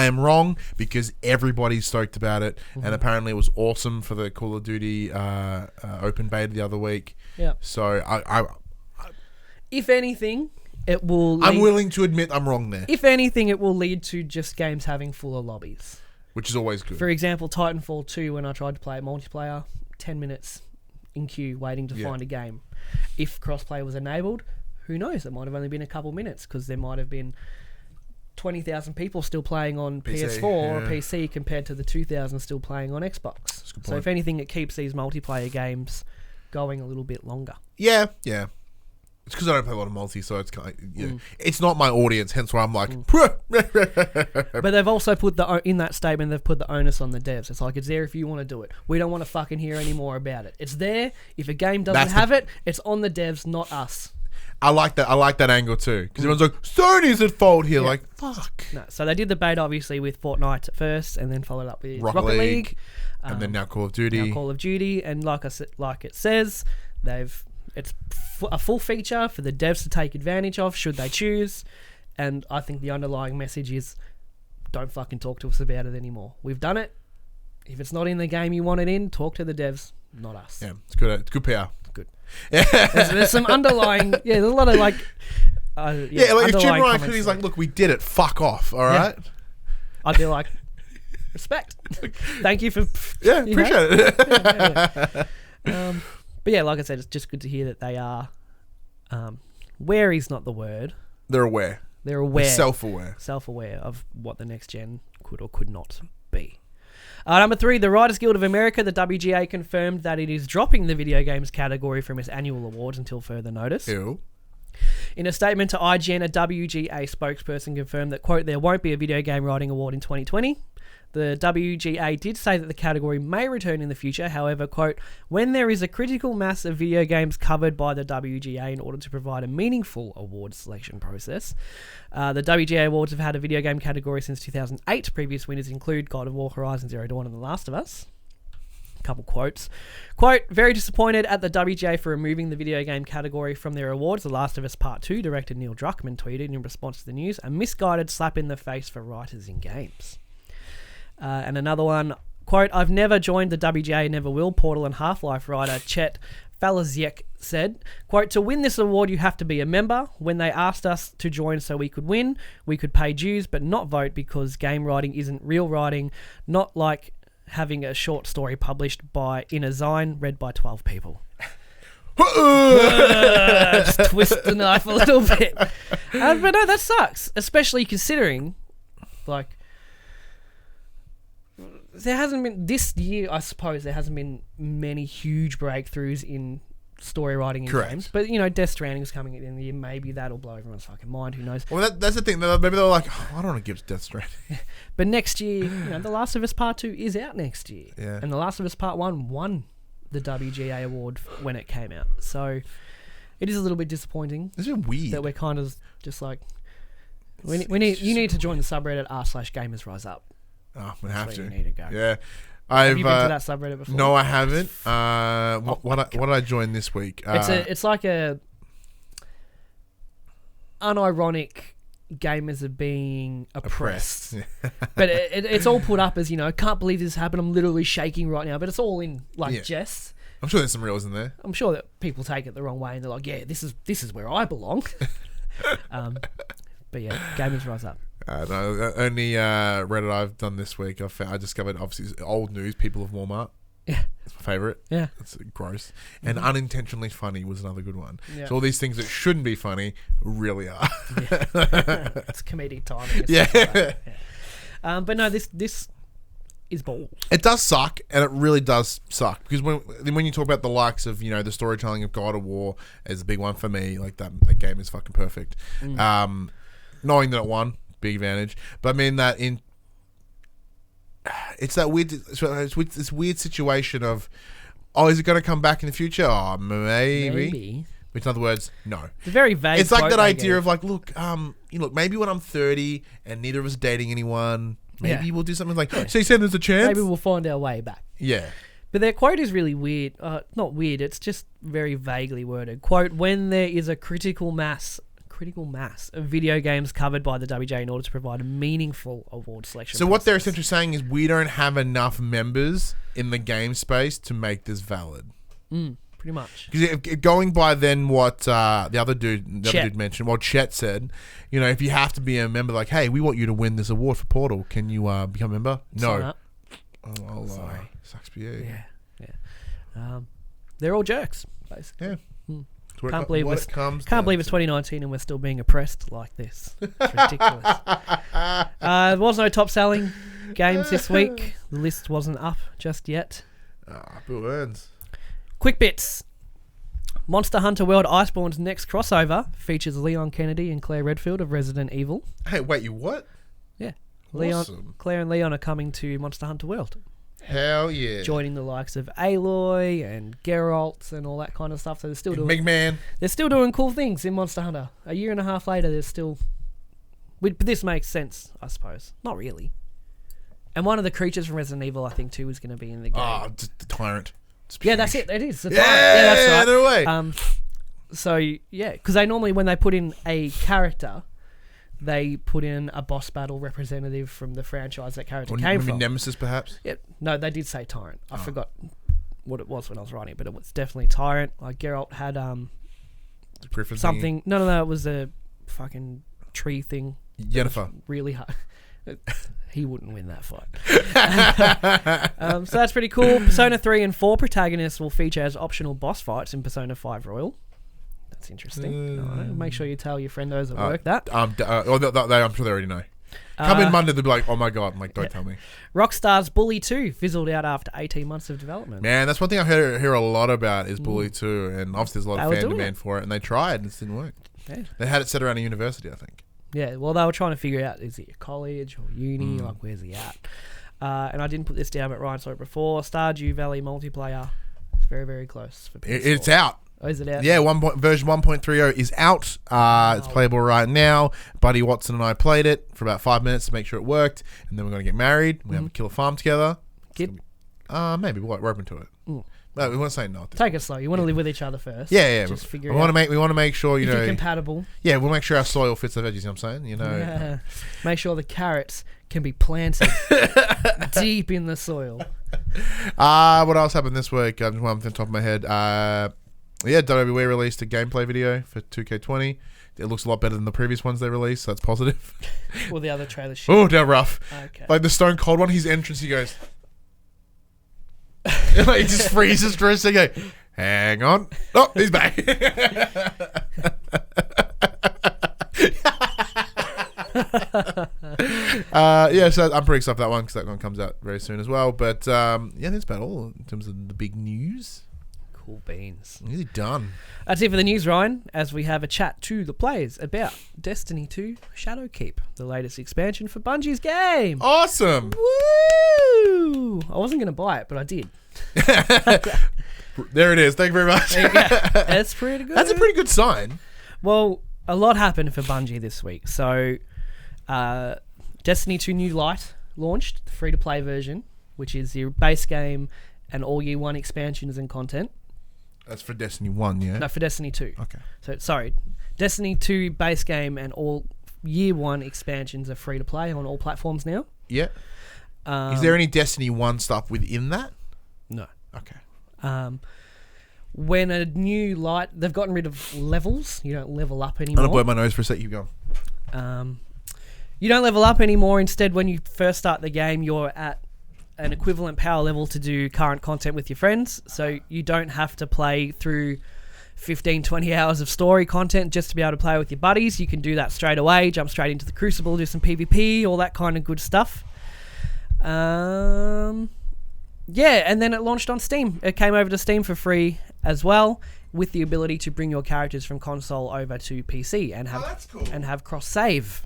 am wrong, because everybody's stoked about it, and apparently it was awesome for the Call of Duty open beta the other week. Yeah. So I if anything, it will. I'm willing to admit I'm wrong there. If anything, it will lead to just games having fuller lobbies, which is always good. For example, Titanfall 2, when I tried to play it multiplayer, 10 minutes in queue waiting to find a game. If crossplay was enabled, who knows? It might have only been a couple minutes, because there might have been 20,000 people still playing on PS4 or PC compared to the 2,000 still playing on Xbox. So if anything, it keeps these multiplayer games going a little bit longer. Yeah. It's because I don't play a lot of multi, so it's kind of, it's not my audience, hence why I'm like... But they've also put in that statement, they've put the onus on the devs. It's like, it's there if you want to do it. We don't want to fucking hear any more about it. It's there. If a game doesn't have it, it's on the devs, not us. I like that angle too, because everyone's like, Sony's at fault here. Like, fuck. No, so they did the beta obviously with Fortnite at first, and then followed up with Rocket League, and then now Call of Duty. And like it says, it's a full feature for the devs to take advantage of should they choose. And I think the underlying message is, don't fucking talk to us about it anymore. We've done it. If it's not in the game you want it in, talk to the devs, not us. Yeah, it's good. It's good PR. Good. There's some underlying, there's a lot of like if Jim Ryan Cooney's like, look, we did it, fuck off, all right? I'd be like, respect. Thank you for appreciate it. But yeah, like I said, it's just good to hear that they are wary's not the word. They're aware. They're self-aware of what the next gen could or could not be. Number 3, the Writers Guild of America, the WGA, confirmed that it is dropping the video games category from its annual awards until further notice. Ew. In a statement to IGN, a WGA spokesperson confirmed that, quote, there won't be a video game writing award in 2020. The WGA did say that the category may return in the future. However, quote, when there is a critical mass of video games covered by the WGA in order to provide a meaningful award selection process. The WGA Awards have had a video game category since 2008. Previous winners include God of War, Horizon Zero Dawn, and The Last of Us. A couple quotes. Quote, very disappointed at the WGA for removing the video game category from their awards. The Last of Us Part 2, director Neil Druckmann tweeted in response to the news, a misguided slap in the face for writers in games. And another one, quote, I've never joined the WGA, never will. Portal and Half-Life writer Chet Falaziek said, quote, to win this award, you have to be a member. When they asked us to join so we could win, we could pay dues but not vote because game writing isn't real writing, not like having a short story published in a zine read by 12 people. Just twist the knife a little bit. But no, that sucks, especially considering, like, there hasn't been this year, I suppose, there hasn't been many huge breakthroughs in story writing in games. But, Death Stranding is coming at the end of the year. Maybe that'll blow everyone's fucking mind. Who knows? Well, that's the thing. Maybe they're like, I don't want to give Death Stranding. But next year, The Last of Us Part 2 is out next year. Yeah. And The Last of Us Part 1 won the WGA award when it came out. So it is a little bit disappointing. It's a bit weird. That we're kind of just like, you need to join the subreddit r/GamersRiseUp. Oh, we have to. You need to go. Yeah. Have you been to that subreddit before? No, I haven't. What did I join this week? It's like a unironic gamers are being oppressed. But it's all put up as, can't believe this happened. I'm literally shaking right now. But it's all in jest. I'm sure there's some reals in there. I'm sure that people take it the wrong way and they're like, yeah, this is where I belong. But yeah, Gamers Rise Up. No, only Reddit I've done this week. I discovered, obviously, old news. People of Walmart. Yeah. It's my favorite. Yeah. It's gross. And unintentionally funny was another good one. Yeah. So all these things that shouldn't be funny really are. It's comedic timing. Yeah. But no, this is balls. It does suck, and it really does suck, because when you talk about the likes of, the storytelling of God of War is a big one for me. Like that game is fucking perfect. Knowing that it won, big advantage. But I mean that it's that weird, this weird situation of, is it going to come back in the future? Oh, maybe. Which, in other words, no. It's a very vague. It's like that idea of like, look, maybe when I'm 30 and neither of us are dating anyone, maybe we'll do something like, so you said there's a chance? Maybe we'll find our way back. Yeah. But their quote is really weird. Not weird, it's just very vaguely worded. Quote, when there is a critical mass of video games covered by the WJ in order to provide a meaningful award selection. So what they're essentially saying is we don't have enough members in the game space to make this valid. Pretty much. Because going by then what the other dude mentioned, what Chet said, if you have to be a member, like, hey, we want you to win this award for Portal, can you become a member? No. Oh, sorry. Sucks for you. Yeah. They're all jerks, basically. Yeah. Can't believe it's 2019 and we're still being oppressed like this. It's ridiculous. There was no top selling games this week. The list wasn't up just yet. Bill Earns. Quick bits. Monster Hunter World Iceborne's next crossover features Leon Kennedy and Claire Redfield of Resident Evil. Hey, wait, you what? Yeah. Awesome. Claire and Leon are coming to Monster Hunter World. Hell yeah. Joining the likes of Aloy and Geralt and all that kind of stuff. So they're still doing Big Man. They're still doing cool things in Monster Hunter. A year and a half later, there's still. But this makes sense, I suppose. Not really. And one of the creatures from Resident Evil, I think, too, is going to be in the game. The Tyrant. Yeah, that's it. It is. Yeah, that's right. No way. So yeah, because they normally, when they put in a character, they put in a boss battle representative from the franchise that character came from. Nemesis, perhaps? Yeah. No, they did say Tyrant. I forgot what it was when I was writing, but it was definitely Tyrant. Like Geralt had something. No, it was a fucking tree thing. Yennefer. Really hard. He wouldn't win that fight. So that's pretty cool. Persona 3 and 4 protagonists will feature as optional boss fights in Persona 5 Royal. That's interesting. Make sure you tell your friendos at work that. I'm sure they already know. Come in Monday, they'll be like, oh my god. I'm like, don't tell me. Rockstar's Bully 2 fizzled out after 18 months of development. Man, that's one thing I hear a lot about is Bully 2. And obviously there's a lot of fan demand for it. And they tried and it didn't work. Yeah. They had it set around a university, I think. Yeah, well, they were trying to figure out, is he at college or uni? Like, where's he at? And I didn't put this down, but Ryan saw it before. Stardew Valley multiplayer is very, very close. For PS4. It's out. Oh, is it out? Yeah, version 1.30 is out. It's playable right now. Buddy Watson and I played it for about 5 minutes to make sure it worked. And then we're going to get married. We have a killer farm together. Kid? Maybe. We're open to it. No, we want to say no. Take it slow. You want to live with each other first. Yeah. Just figure we want to make sure if you're compatible. Yeah, we'll make sure our soil fits the veggies. You know what I'm saying, Yeah. Make sure the carrots can be planted deep in the soil. What else happened this week? One off the top of my head. WWE released a gameplay video for 2K20. It looks a lot better than the previous ones they released, so that's positive. Well, the other trailer shit. Oh, they're rough. Okay. Like the Stone Cold one, his entrance, he goes. He just freezes for a second. Hang on. Oh, he's back. So I'm pretty excited for that one because that one comes out very soon as well. But that's about all in terms of the big news. Cool beans. Easy done. That's it for the news, Ryan, as we have a chat to the players about Destiny 2 Shadowkeep, the latest expansion for Bungie's game. Awesome. Woo! I wasn't going to buy it, but I did. There it is. Thank you very much. That's pretty good. That's a pretty good sign. Well, a lot happened for Bungie this week. So, Destiny 2 New Light launched, the free-to-play version, which is your base game and all Year 1 expansions and content. That's for Destiny 1, yeah? No, for Destiny 2. Okay. So, sorry. Destiny 2 base game and all Year 1 expansions are free to play on all platforms now. Yeah. Is there any Destiny 1 stuff within that? No. Okay. When a new light... They've gotten rid of levels. You don't level up anymore. I'm going to blow my nose for a sec. You go. You don't level up anymore. Instead, when you first start the game, you're at an equivalent power level to do current content with your friends. So you don't have to play through 15, 20 hours of story content just to be able to play with your buddies. You can do that straight away, jump straight into the Crucible, do some PvP, all that kind of good stuff. And then it launched on Steam. It came over to Steam for free as well, with the ability to bring your characters from console over to PC and have cross-save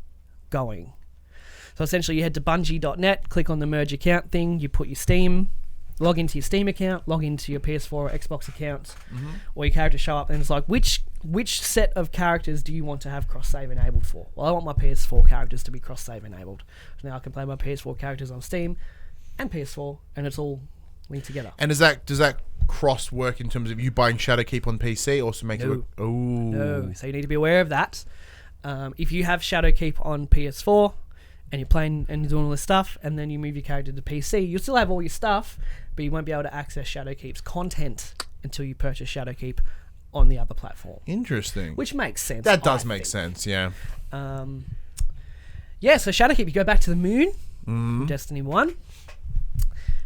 going. So essentially you head to bungie.net, click on the merge account thing, you put your Steam, log into your Steam account, log into your PS4 or Xbox accounts, or your characters show up, and it's like, which set of characters do you want to have cross-save enabled for? Well, I want my PS4 characters to be cross-save enabled. So now I can play my PS4 characters on Steam and PS4, and it's all linked together. And does that cross work in terms of you buying Shadowkeep on PC, or to make it look... No, so you need to be aware of that. If you have Shadowkeep on PS4, and you're playing and you're doing all this stuff, and then you move your character to PC, you'll still have all your stuff, but you won't be able to access Shadowkeep's content until you purchase Shadowkeep on the other platform. Interesting. Which makes sense. That does make sense, yeah. So Shadowkeep, you go back to the moon, Destiny 1.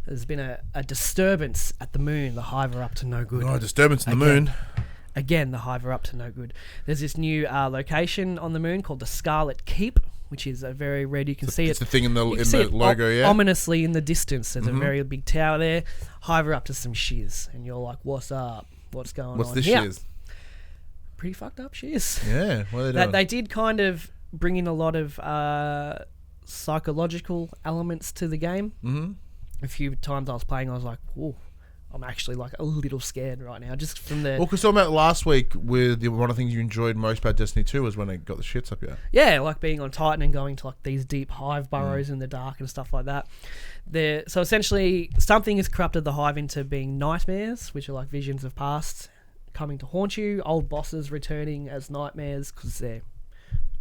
There's been a disturbance at the moon. The Hive are up to no good. Oh, disturbance in the moon. Again, the Hive are up to no good. There's this new location on the moon called the Scarlet Keep, which is a very red. You can see it's the thing in the logo, yeah. Ominously in the distance. There's a very big tower there. Hive are up to some shiz, and you're like, "What's up? What's going on?" What's this here? shiz? Pretty fucked up shiz. Yeah, what are they doing? They did kind of bring in a lot of psychological elements to the game. Mm-hmm. A few times I was playing, I was like, "Whoa." I'm actually like a little scared right now, just from the... Well, because talking about last week, with one of the things you enjoyed most about Destiny 2 was when it got the shits up here. Yeah, like being on Titan and going to like these deep Hive burrows in the dark and stuff like that. So essentially, something has corrupted the Hive into being nightmares, which are like visions of past coming to haunt you, old bosses returning as nightmares because they're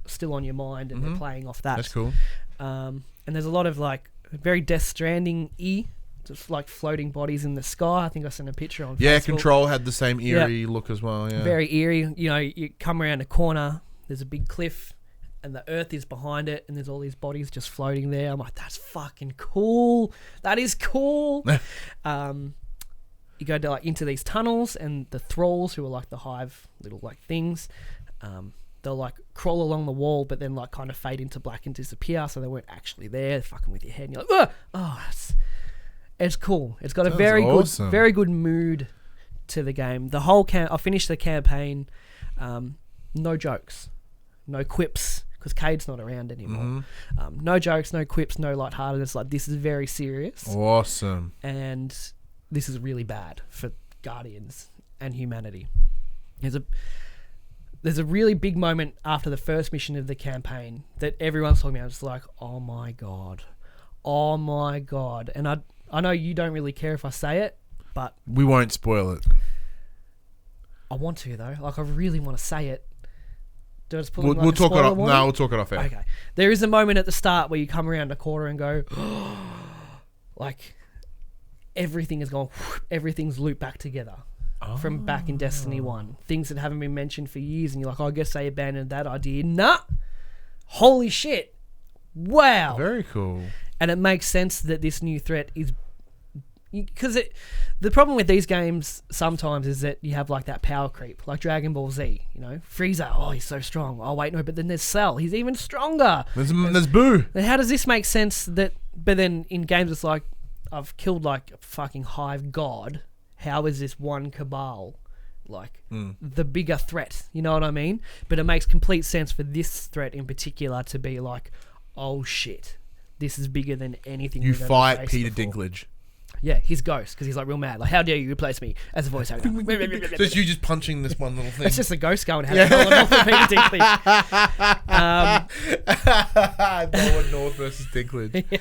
still on your mind and they're playing off that. That's cool. And there's a lot of like very Death Stranding-y, just like floating bodies in the sky. I think I sent a picture on Facebook. Control had the same eerie look as well. Yeah, very eerie. You know, you come around a corner, there's a big cliff, and the earth is behind it, and there's all these bodies just floating there. I'm like, that's fucking cool. That is cool. You go to, like, into these tunnels, and the thralls, who are like the Hive little like things, they'll like crawl along the wall, but then like kind of fade into black and disappear, so they weren't actually there. They're fucking with your head, and you're like, oh, it's cool. It's got a very good mood to the game. The whole I finished the campaign. No jokes, no quips, because Cade's not around anymore. No jokes, no quips, no lightheartedness. Like, this is very serious. Awesome. And this is really bad for Guardians and humanity. There's a really big moment after the first mission of the campaign that everyone's talking about. It's like, oh my god. And I know you don't really care if I say it, but... We won't spoil it. I want to, though. Like, I really want to say it. Do I just put we'll talk it off. No, we'll talk it off air. Okay. There is a moment at the start where you come around a corner and go... like, everything is gone... everything's looped back together. From back in Destiny 1. Things that haven't been mentioned for years, and you're like, I guess they abandoned that idea. Nah! Holy shit! Wow! Very cool. And it makes sense that this new threat is... Because the problem with these games sometimes is that you have like that power creep, like Dragon Ball Z, you know? Frieza, oh, he's so strong. Oh, wait, no, but then there's Cell. He's even stronger. There's Boo. Then how does this make sense that... But then in games it's like, I've killed like a fucking Hive god. How is this one Cabal like the bigger threat? You know what I mean? But it makes complete sense for this threat in particular to be like, oh shit, this is bigger than anything. You fight Peter Dinklage. Yeah, his ghost, because he's like real mad. Like, how dare you replace me as a voice actor? So it's you just punching this one little thing. It's just a ghost going, how Peter Dinklage. Nolan North versus Dinklage.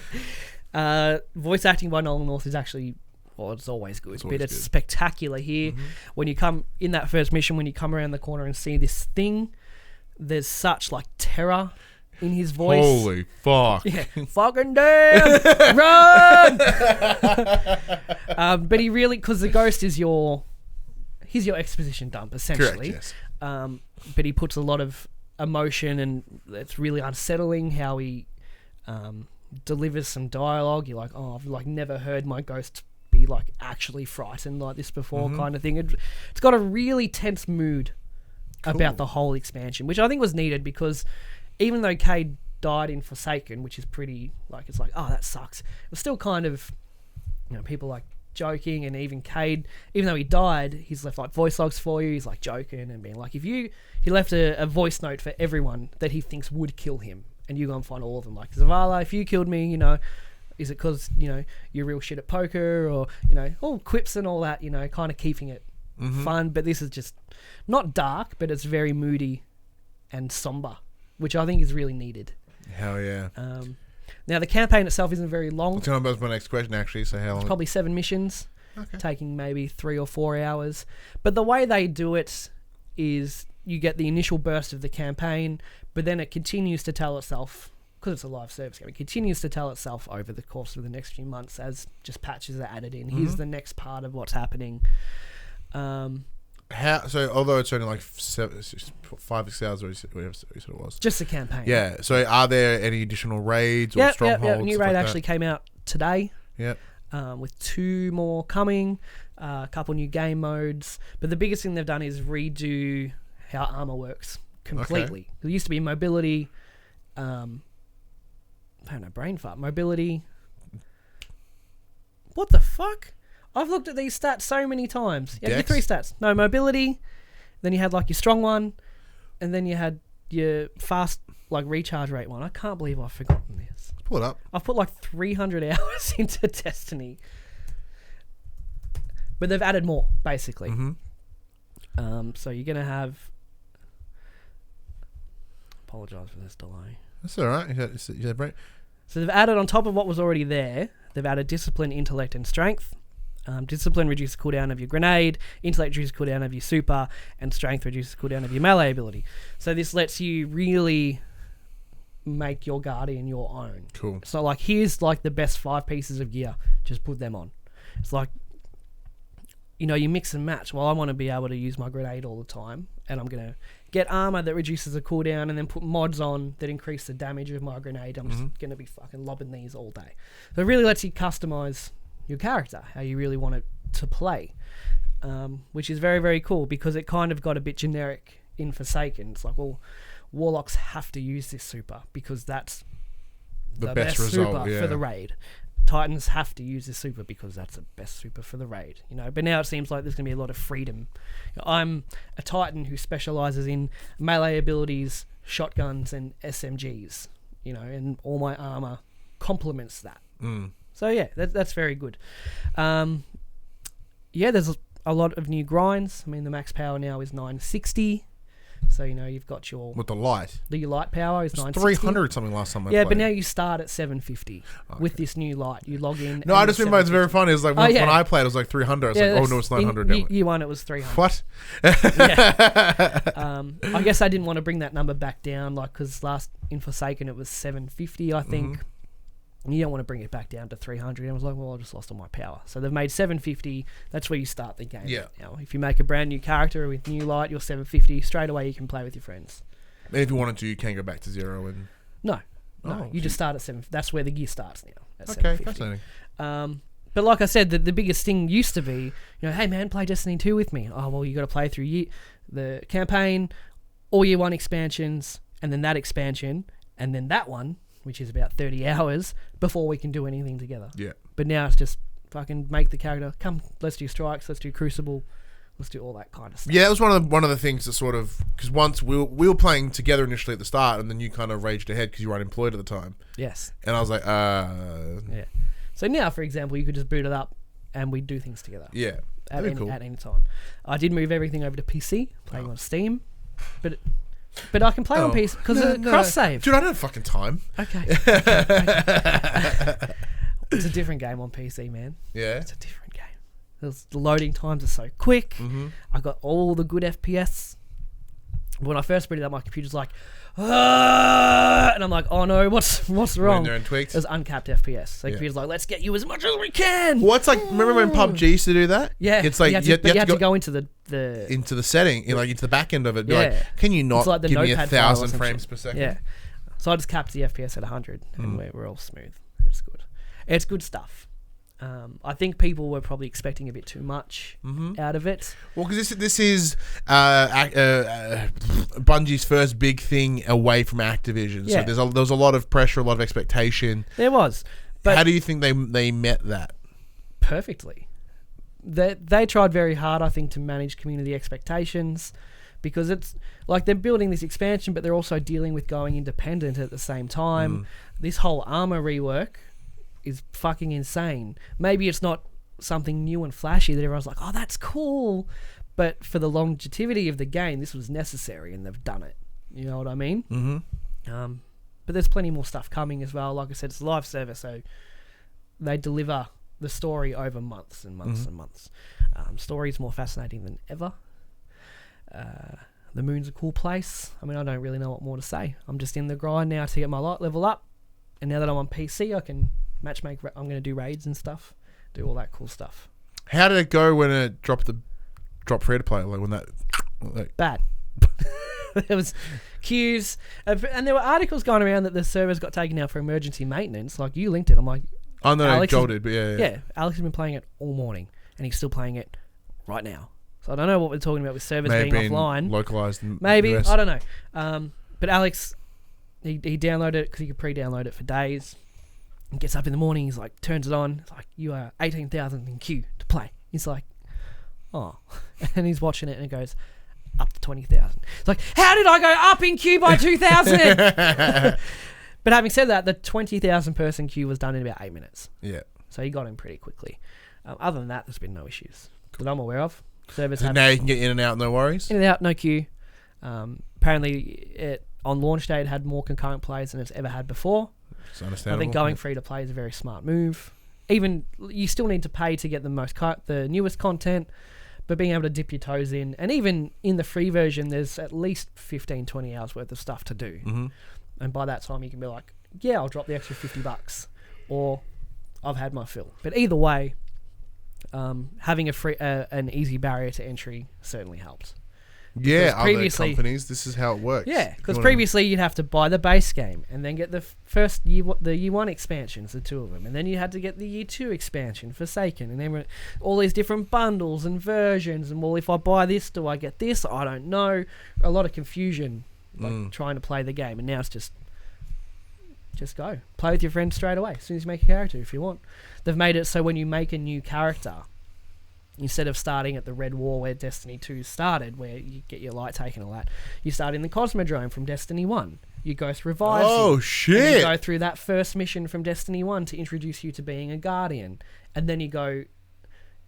Voice acting by Nolan North is actually... Well, it's always good, but it's spectacular here. When you come in that first mission, when you come around the corner and see this thing, there's such like terror in his voice. Holy fuck! Yeah, fucking damn, run! But he really, because the ghost is he's your exposition dump essentially. Correct, yes. But he puts a lot of emotion, and it's really unsettling how he delivers some dialogue. You're like, oh, I've like never heard my ghost be like actually frightened like this before, kind of thing. It's got a really tense mood about the whole expansion, which I think was needed because even though Cade died in Forsaken, which is pretty like, it's like, oh, that sucks. It was still kind of, you know, people like joking, and even Cade, even though he died, he's left like voice logs for you. He's like joking and being like, he left a voice note for everyone that he thinks would kill him, and you go and find all of them. Like, Zavala, if you killed me, you know, is it because, you know, you're real shit at poker, or, you know, all quips and all that, you know, kind of keeping it fun. But this is just not dark, but it's very moody and somber, which I think is really needed. Hell yeah. Now, the campaign itself isn't very long. That's going to be my next question, actually. So how long? It's probably 7 missions, taking maybe 3 or 4 hours. But the way they do it is you get the initial burst of the campaign, but then it continues to tell itself, because it's a live service game, it continues to tell itself over the course of the next few months as just patches are added in. Here's the next part of what's happening. So although it's only like 5 or 6 hours, or whatever you said it was, just the campaign. Yeah. So are there any additional raids or strongholds? Yeah. New raid actually came out today. Yep. With 2 more coming, a couple new game modes. But the biggest thing they've done is redo how armor works completely. Okay. There used to be mobility. I don't know, brain fart. Mobility. What the fuck? I've looked at these stats so many times. Yeah, your 3 stats. No, mobility. Then you had like your strong one, and then you had your fast like recharge rate one. I can't believe I've forgotten this. Pull it up. I've put like 300 hours into Destiny, but they've added more basically. So you're gonna have. Apologise for this delay. That's all right. You said break. So they've added on top of what was already there. They've added discipline, intellect, and strength. Discipline reduces cooldown of your grenade, intellect reduces cooldown of your super, and strength reduces cooldown of your melee ability. So this lets you really make your Guardian your own. Cool. So like, here's like the best 5 pieces of gear. Just put them on. It's like, you know, you mix and match. Well, I want to be able to use my grenade all the time, and I'm going to get armor that reduces the cooldown and then put mods on that increase the damage of my grenade. I'm just going to be fucking lobbing these all day. So it really lets you customize your character, how you really want it to play, which is very, very cool, because it kind of got a bit generic in Forsaken. It's like, well, Warlocks have to use this super because that's the best result, super for the raid. Titans have to use this super because that's the best super for the raid, you know. But now it seems like there's going to be a lot of freedom. You know, I'm a Titan who specializes in melee abilities, shotguns, and SMGs, you know, and all my armor complements that. So yeah, that's very good. Yeah, there's a lot of new grinds. I mean, the max power now is 960. So, you know, you've got your... With the light? The light power is 960. 300 something last time I played. Yeah, but now you start at 750 with this new light. You log in... No, I just remember it's very funny. It's like when I played, it was like 300. I was like, oh no, it's 900 now. You won, it was 300. What? I guess I didn't want to bring that number back down, like, because last in Forsaken it was 750, I think. And you don't want to bring it back down to 300. And I was like, well, I just lost all my power. So they've made 750. That's where you start the game. Yeah. Now, if you make a brand new character with new light, you're 750. Straight away, you can play with your friends. And if you wanted to, you can go back to 0 and... No. You just start at 7. That's where the gear starts now. At okay, fascinating. But like I said, the biggest thing used to be, you know, hey man, play Destiny 2 with me. Oh, well, you got to play through the campaign, all year 1 expansions, and then that expansion, and then that one, which is about 30 hours before we can do anything together. Yeah. But now it's just fucking make the character, come, let's do strikes, let's do Crucible, let's do all that kind of stuff. Yeah, it was one of the things that sort of, because once we were playing together initially at the start, and then you kind of raged ahead because you were unemployed at the time. Yes. And I was like, yeah. So now, for example, you could just boot it up and we'd do things together. Yeah. At any time. I did move everything over to PC, playing on Steam, but I can play on PC because of cross save. Dude, I don't have fucking time. Okay. It's a different game on PC, man. Yeah. It's a different game. The loading times are so quick. I got all the good FPS. When I first booted up, my computer's like, and I'm like, oh no, what's wrong? It was uncapped FPS. So the computer's like, let's get you as much as we can. What's like? Remember when PopG used to do that? Yeah. It's like you have to go into the into the setting, like into the back end of it. Yeah. Like, can you not like give me notepad 1,000 frames per second? Yeah. So I just capped the FPS at 100, and we're all smooth. It's good. It's good stuff. I think people were probably expecting a bit too much out of it. Well, because this is Bungie's first big thing away from Activision. Yeah. So there was a lot of pressure, a lot of expectation. There was. But how do you think they met that? Perfectly. They tried very hard, I think, to manage community expectations, because it's like they're building this expansion, but they're also dealing with going independent at the same time. This whole armor rework is fucking insane. Maybe it's not something new and flashy that everyone's like, oh, that's cool, but for the longevity of the game, this was necessary, and they've done it. You know what I mean? But there's plenty more stuff coming as well. Like I said, it's a live service, so they deliver the story over months and months and months. Story's more fascinating than ever. The moon's a cool place. I mean, I don't really know what more to say. I'm just in the grind now to get my light level up, and now that I'm on PC, I can matchmake. I'm going to do raids and stuff, do all that cool stuff. How did it go when it dropped free to play? Like when that bad. There was queues, and there were articles going around that the servers got taken out for emergency maintenance. Like, you linked it. I'm like, oh no, Joel did, but yeah. Alex has been playing it all morning, and he's still playing it right now. So I don't know what we're talking about with servers being offline. Localized, maybe I don't know. But Alex, he downloaded it because he could pre-download it for days. He gets up in the morning, he's like, turns it on. It's like, you are 18,000 in queue to play. He's like, oh, and he's watching it and it goes up to 20,000. It's like, how did I go up in queue by 2,000? But having said that, the 20,000 person queue was done in about 8 minutes. Yeah. So he got in pretty quickly. Other than that, there's been no issues that I'm aware of. Servers so now you can get in and out, no worries? In and out, no queue. Apparently, it on launch day, it had more concurrent players than it's ever had before. It's understandable. I think going free to play is a very smart move. Even you still need to pay to get the newest content, but being able to dip your toes in, and even in the free version, there's at least 15-20 hours worth of stuff to do. And by that time, you can be like, yeah, I'll drop the extra $50, or I've had my fill. But either way, having an easy barrier to entry certainly helps. Yeah, other companies, this is how it works. Yeah, because previously you'd have to buy the base game and then get the first year 1 expansions, the 2 of them, and then you had to get the year 2 expansion, Forsaken, and then all these different bundles and versions, and well, if I buy this, do I get this? I don't know. A lot of confusion, like trying to play the game, and now it's just go. Play with your friends straight away, as soon as you make a character, if you want. They've made it so when you make a new character, instead of starting at the Red War where Destiny 2 started, where you get your light taken and all that, you start in the Cosmodrome from Destiny 1. You go through Revive. Oh, shit! You go through that first mission from Destiny 1 to introduce you to being a Guardian. And then you go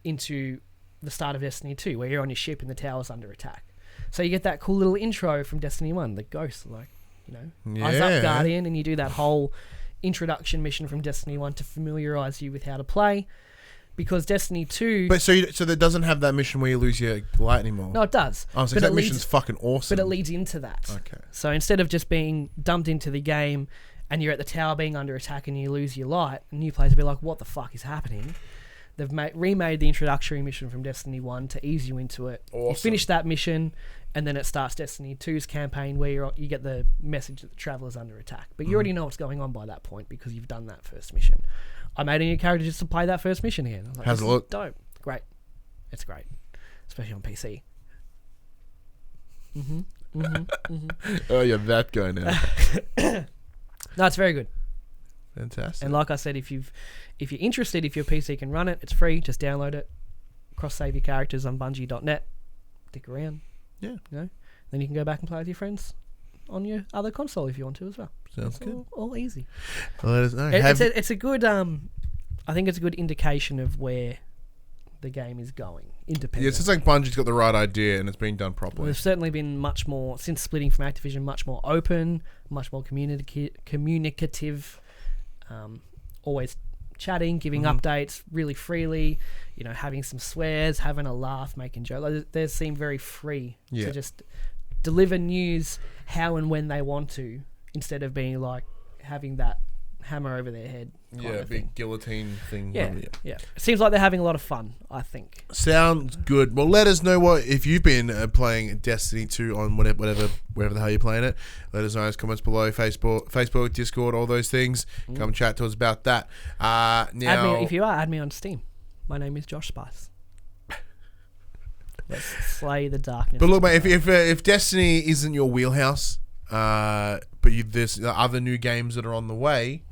into the start of Destiny 2, where you're on your ship and the tower's under attack. So you get that cool little intro from Destiny 1, the ghost, like, you know, eyes up Guardian, and you do that whole introduction mission from Destiny 1 to familiarise you with how to play. Because Destiny 2... But so that doesn't have that mission where you lose your light anymore? No, it does. Oh, so that mission's fucking awesome. But it leads into that. Okay. So instead of just being dumped into the game and you're at the tower being under attack and you lose your light, new players will be like, what the fuck is happening? They've remade the introductory mission from Destiny 1 to ease you into it. Awesome. You finish that mission, and then it starts Destiny 2's campaign where you get the message that the Traveler's under attack. But you already know what's going on by that point because you've done that first mission. I made a new character just to play that first mission again. I was like, how's it look? Dope. Great. It's great. Especially on PC. Oh, you're that guy now. No, it's very good. Fantastic. And like I said, if you're interested, if your PC can run it, it's free. Just download it. Cross-save your characters on Bungie.net. Stick around. Yeah. You know? Then you can go back and play with your friends on your other console if you want to as well. Sounds good. All easy. Well, let us know. It's a good. I think it's a good indication of where the game is going. Independent. Yeah, it sounds like Bungie's got the right idea and it's being done properly. They've certainly been much more, since splitting from Activision, much more open, much more communicative. Always chatting, giving updates really freely. You know, having some swears, having a laugh, making jokes. Like, they seem very free to just deliver news how and when they want to, instead of being like having hammer over their head. Yeah, big guillotine thing. Yeah. It seems like they're having a lot of fun, I think. Sounds good. Well, let us know what if you've been playing Destiny 2 on wherever the hell you're playing it. Let us know in the comments below. Facebook, Discord, all those things. Come chat to us about that. Now, add me on Steam. My name is Josh Spice. Let's slay the darkness. But look, mate, if Destiny isn't your wheelhouse, but there's other new games that are on the way.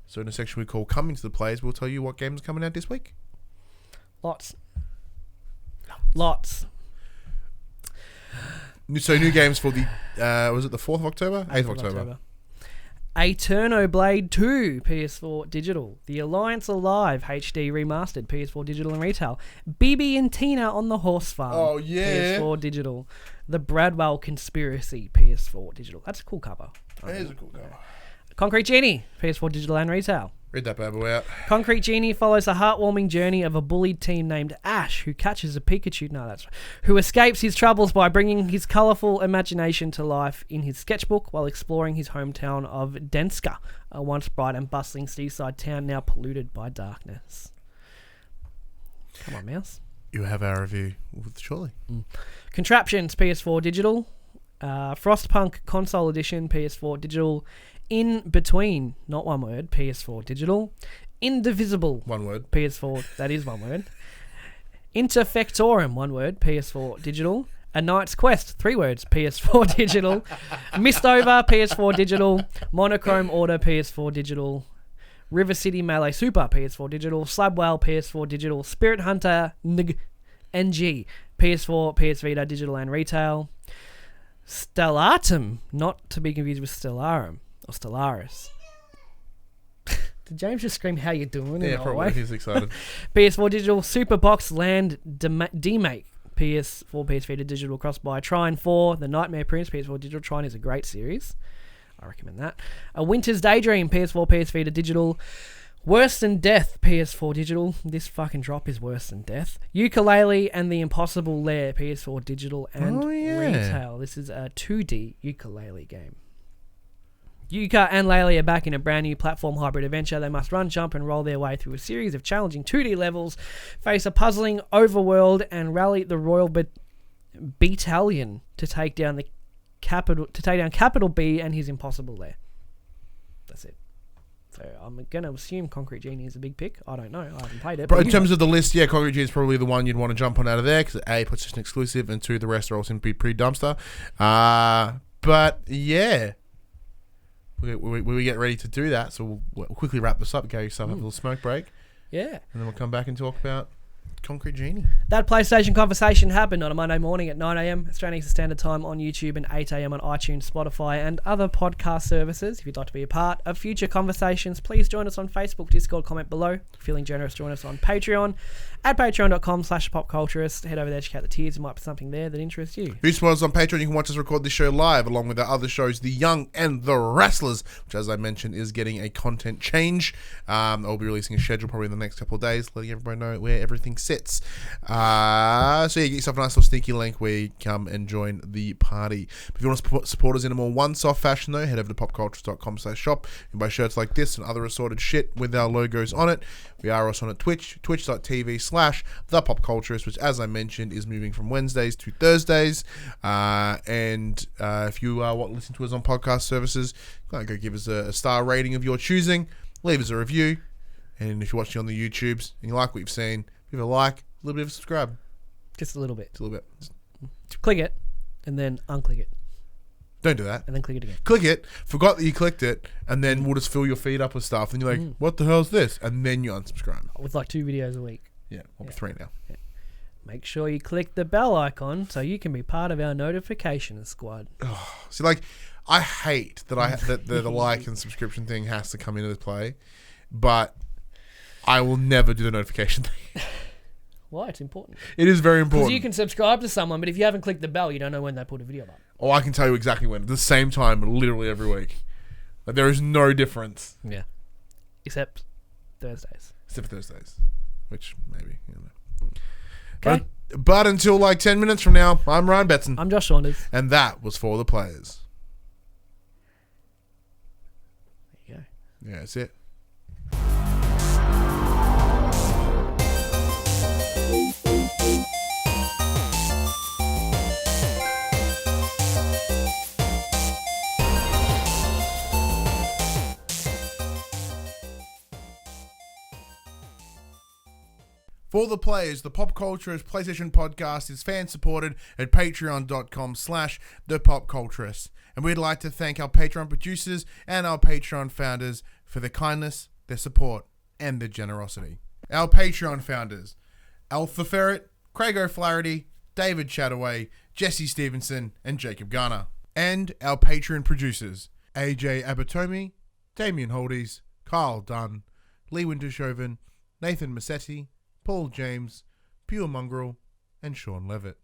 So in a section we call Coming to the Players, we'll tell you what games are coming out this week. Lots. So new games for the, was it the 4th of October? 8th of October. Eterno Blade 2, PS4 Digital. The Alliance Alive HD Remastered, PS4 Digital and Retail. BB and Tina on the Horse Farm. Oh, yeah. PS4 Digital. The Bradwell Conspiracy, PS4 Digital. That's a cool cover. That is a cool cover. Concrete Genie, PS4 Digital and Retail. Read that bad boy out. Concrete Genie follows the heartwarming journey of a bullied teen named Ash who catches a Pikachu. Who escapes his troubles by bringing his colourful imagination to life in his sketchbook while exploring his hometown of Denska, a once bright and bustling seaside town now polluted by darkness. Come on, mouse. You have our review shortly. Contraptions, PS4 Digital. Frostpunk Console Edition, PS4 Digital. In Between, not one word, PS4 Digital. Indivisible. One word. PS4, that is one word. Interfectorum, one word, PS4 Digital. A Knight's Quest, 3 words, PS4 Digital. Mistover, PS4 Digital. Monochrome Order, PS4 Digital. River City Melee Super, PS4 Digital. Slabwell, PS4 Digital. Spirit Hunter, NG, PS4, PS Vita, Digital and Retail. Stellatum, not to be confused with Stellarum. Or Stellaris. Did James just scream, how you doing? Yeah, probably. He's excited. PS4 Digital Superbox Land Demake. PS4, PS Vita Digital cross-buy. Trine 4, The Nightmare Prince. PS4 Digital. Trine is a great series. I recommend that. A Winter's Daydream. PS4, PS Vita Digital. Worse Than Death. PS4 Digital. This fucking drop is worse than death. Ukulele and the Impossible Lair. PS4 Digital and Retail. This is a 2D ukulele game. Yuka and Laylee are back in a brand new platform hybrid adventure. They must run, jump, and roll their way through a series of challenging 2D levels, face a puzzling overworld, and rally the Royal Battalion to take down Capital B and his Impossible Lair. That's it. So I'm going to assume Concrete Genie is a big pick. I don't know. I haven't played it. But in terms of the list, yeah, Concrete Genie is probably the one you'd want to jump on out of there because A, puts an exclusive, and 2, the rest are all simply pre-dumpster. But yeah. We get ready to do that, so we'll quickly wrap this up, go yourself have a little smoke break. Yeah. And then we'll come back and talk about Concrete Genie. That PlayStation conversation happened on a Monday morning at 9 a.m. Australian Standard Time on YouTube and 8 a.m. on iTunes, Spotify, and other podcast services. If you'd like to be a part of future conversations, please join us on Facebook, Discord, comment below. If you're feeling generous, join us on Patreon at patreon.com/PopCulturists. Head over there, check out the tiers. There might be something there that interests you. If you support us on Patreon, you can watch us record this show live, along with our other shows, The Young and The Wrestlers, which, as I mentioned, is getting a content change. I'll be releasing a schedule probably in the next couple of days, letting everybody know where everything sits. So yeah, get yourself a nice little sneaky link where you come and join the party. If you want to support us in a more one-off fashion, though, head over to popcultures.com/shop and buy shirts like this and other assorted shit with our logos on it. We are also on at twitch.tv/thepopculturist, which, as I mentioned, is moving from Wednesdays to Thursdays. And if you listen to us on podcast services, go give us a star rating of your choosing, leave us a review, and if you're watching on the YouTubes and you like what you've seen, give it a like, a little bit of a subscribe. Just a little bit. Just a little bit. Click it, and then unclick it. Don't do that. And then click it again. Click it, forgot that you clicked it, and then we'll just fill your feed up with stuff, and you're like, what the hell's this? And then you unsubscribe. With like 2 videos a week. Yeah, or 3 now. Yeah. Make sure you click the bell icon so you can be part of our notification squad. Oh, see, like, I hate that the like and subscription thing has to come into the play, but I will never do the notification thing. Why? It's important. It is very important. Because you can subscribe to someone, but if you haven't clicked the bell, you don't know when they put a video up. Oh, I can tell you exactly when. At the same time, literally every week. Like, there is no difference. Yeah. Except Thursdays. Except for Thursdays. Which, maybe, you know. Okay. But until like 10 minutes from now, I'm Ryan Betson. I'm Josh Saunders. And that was For the Players. There you go. Yeah, that's it. For the players, the PopCulturists PlayStation podcast is fan-supported at patreon.com/thepopculturists. And we'd like to thank our Patreon producers and our Patreon founders for their kindness, their support, and their generosity. Our Patreon founders: Alpha Ferret, Craig O'Flaherty, David Chataway, Jesse Stevenson, and Jacob Garner. And our Patreon producers: AJ Abatomi, Damien Holdies, Kyle Dunn, Lee Wintershoven, Nathan Massetti, Paul James, Pure Mongrel, and Sean Levitt.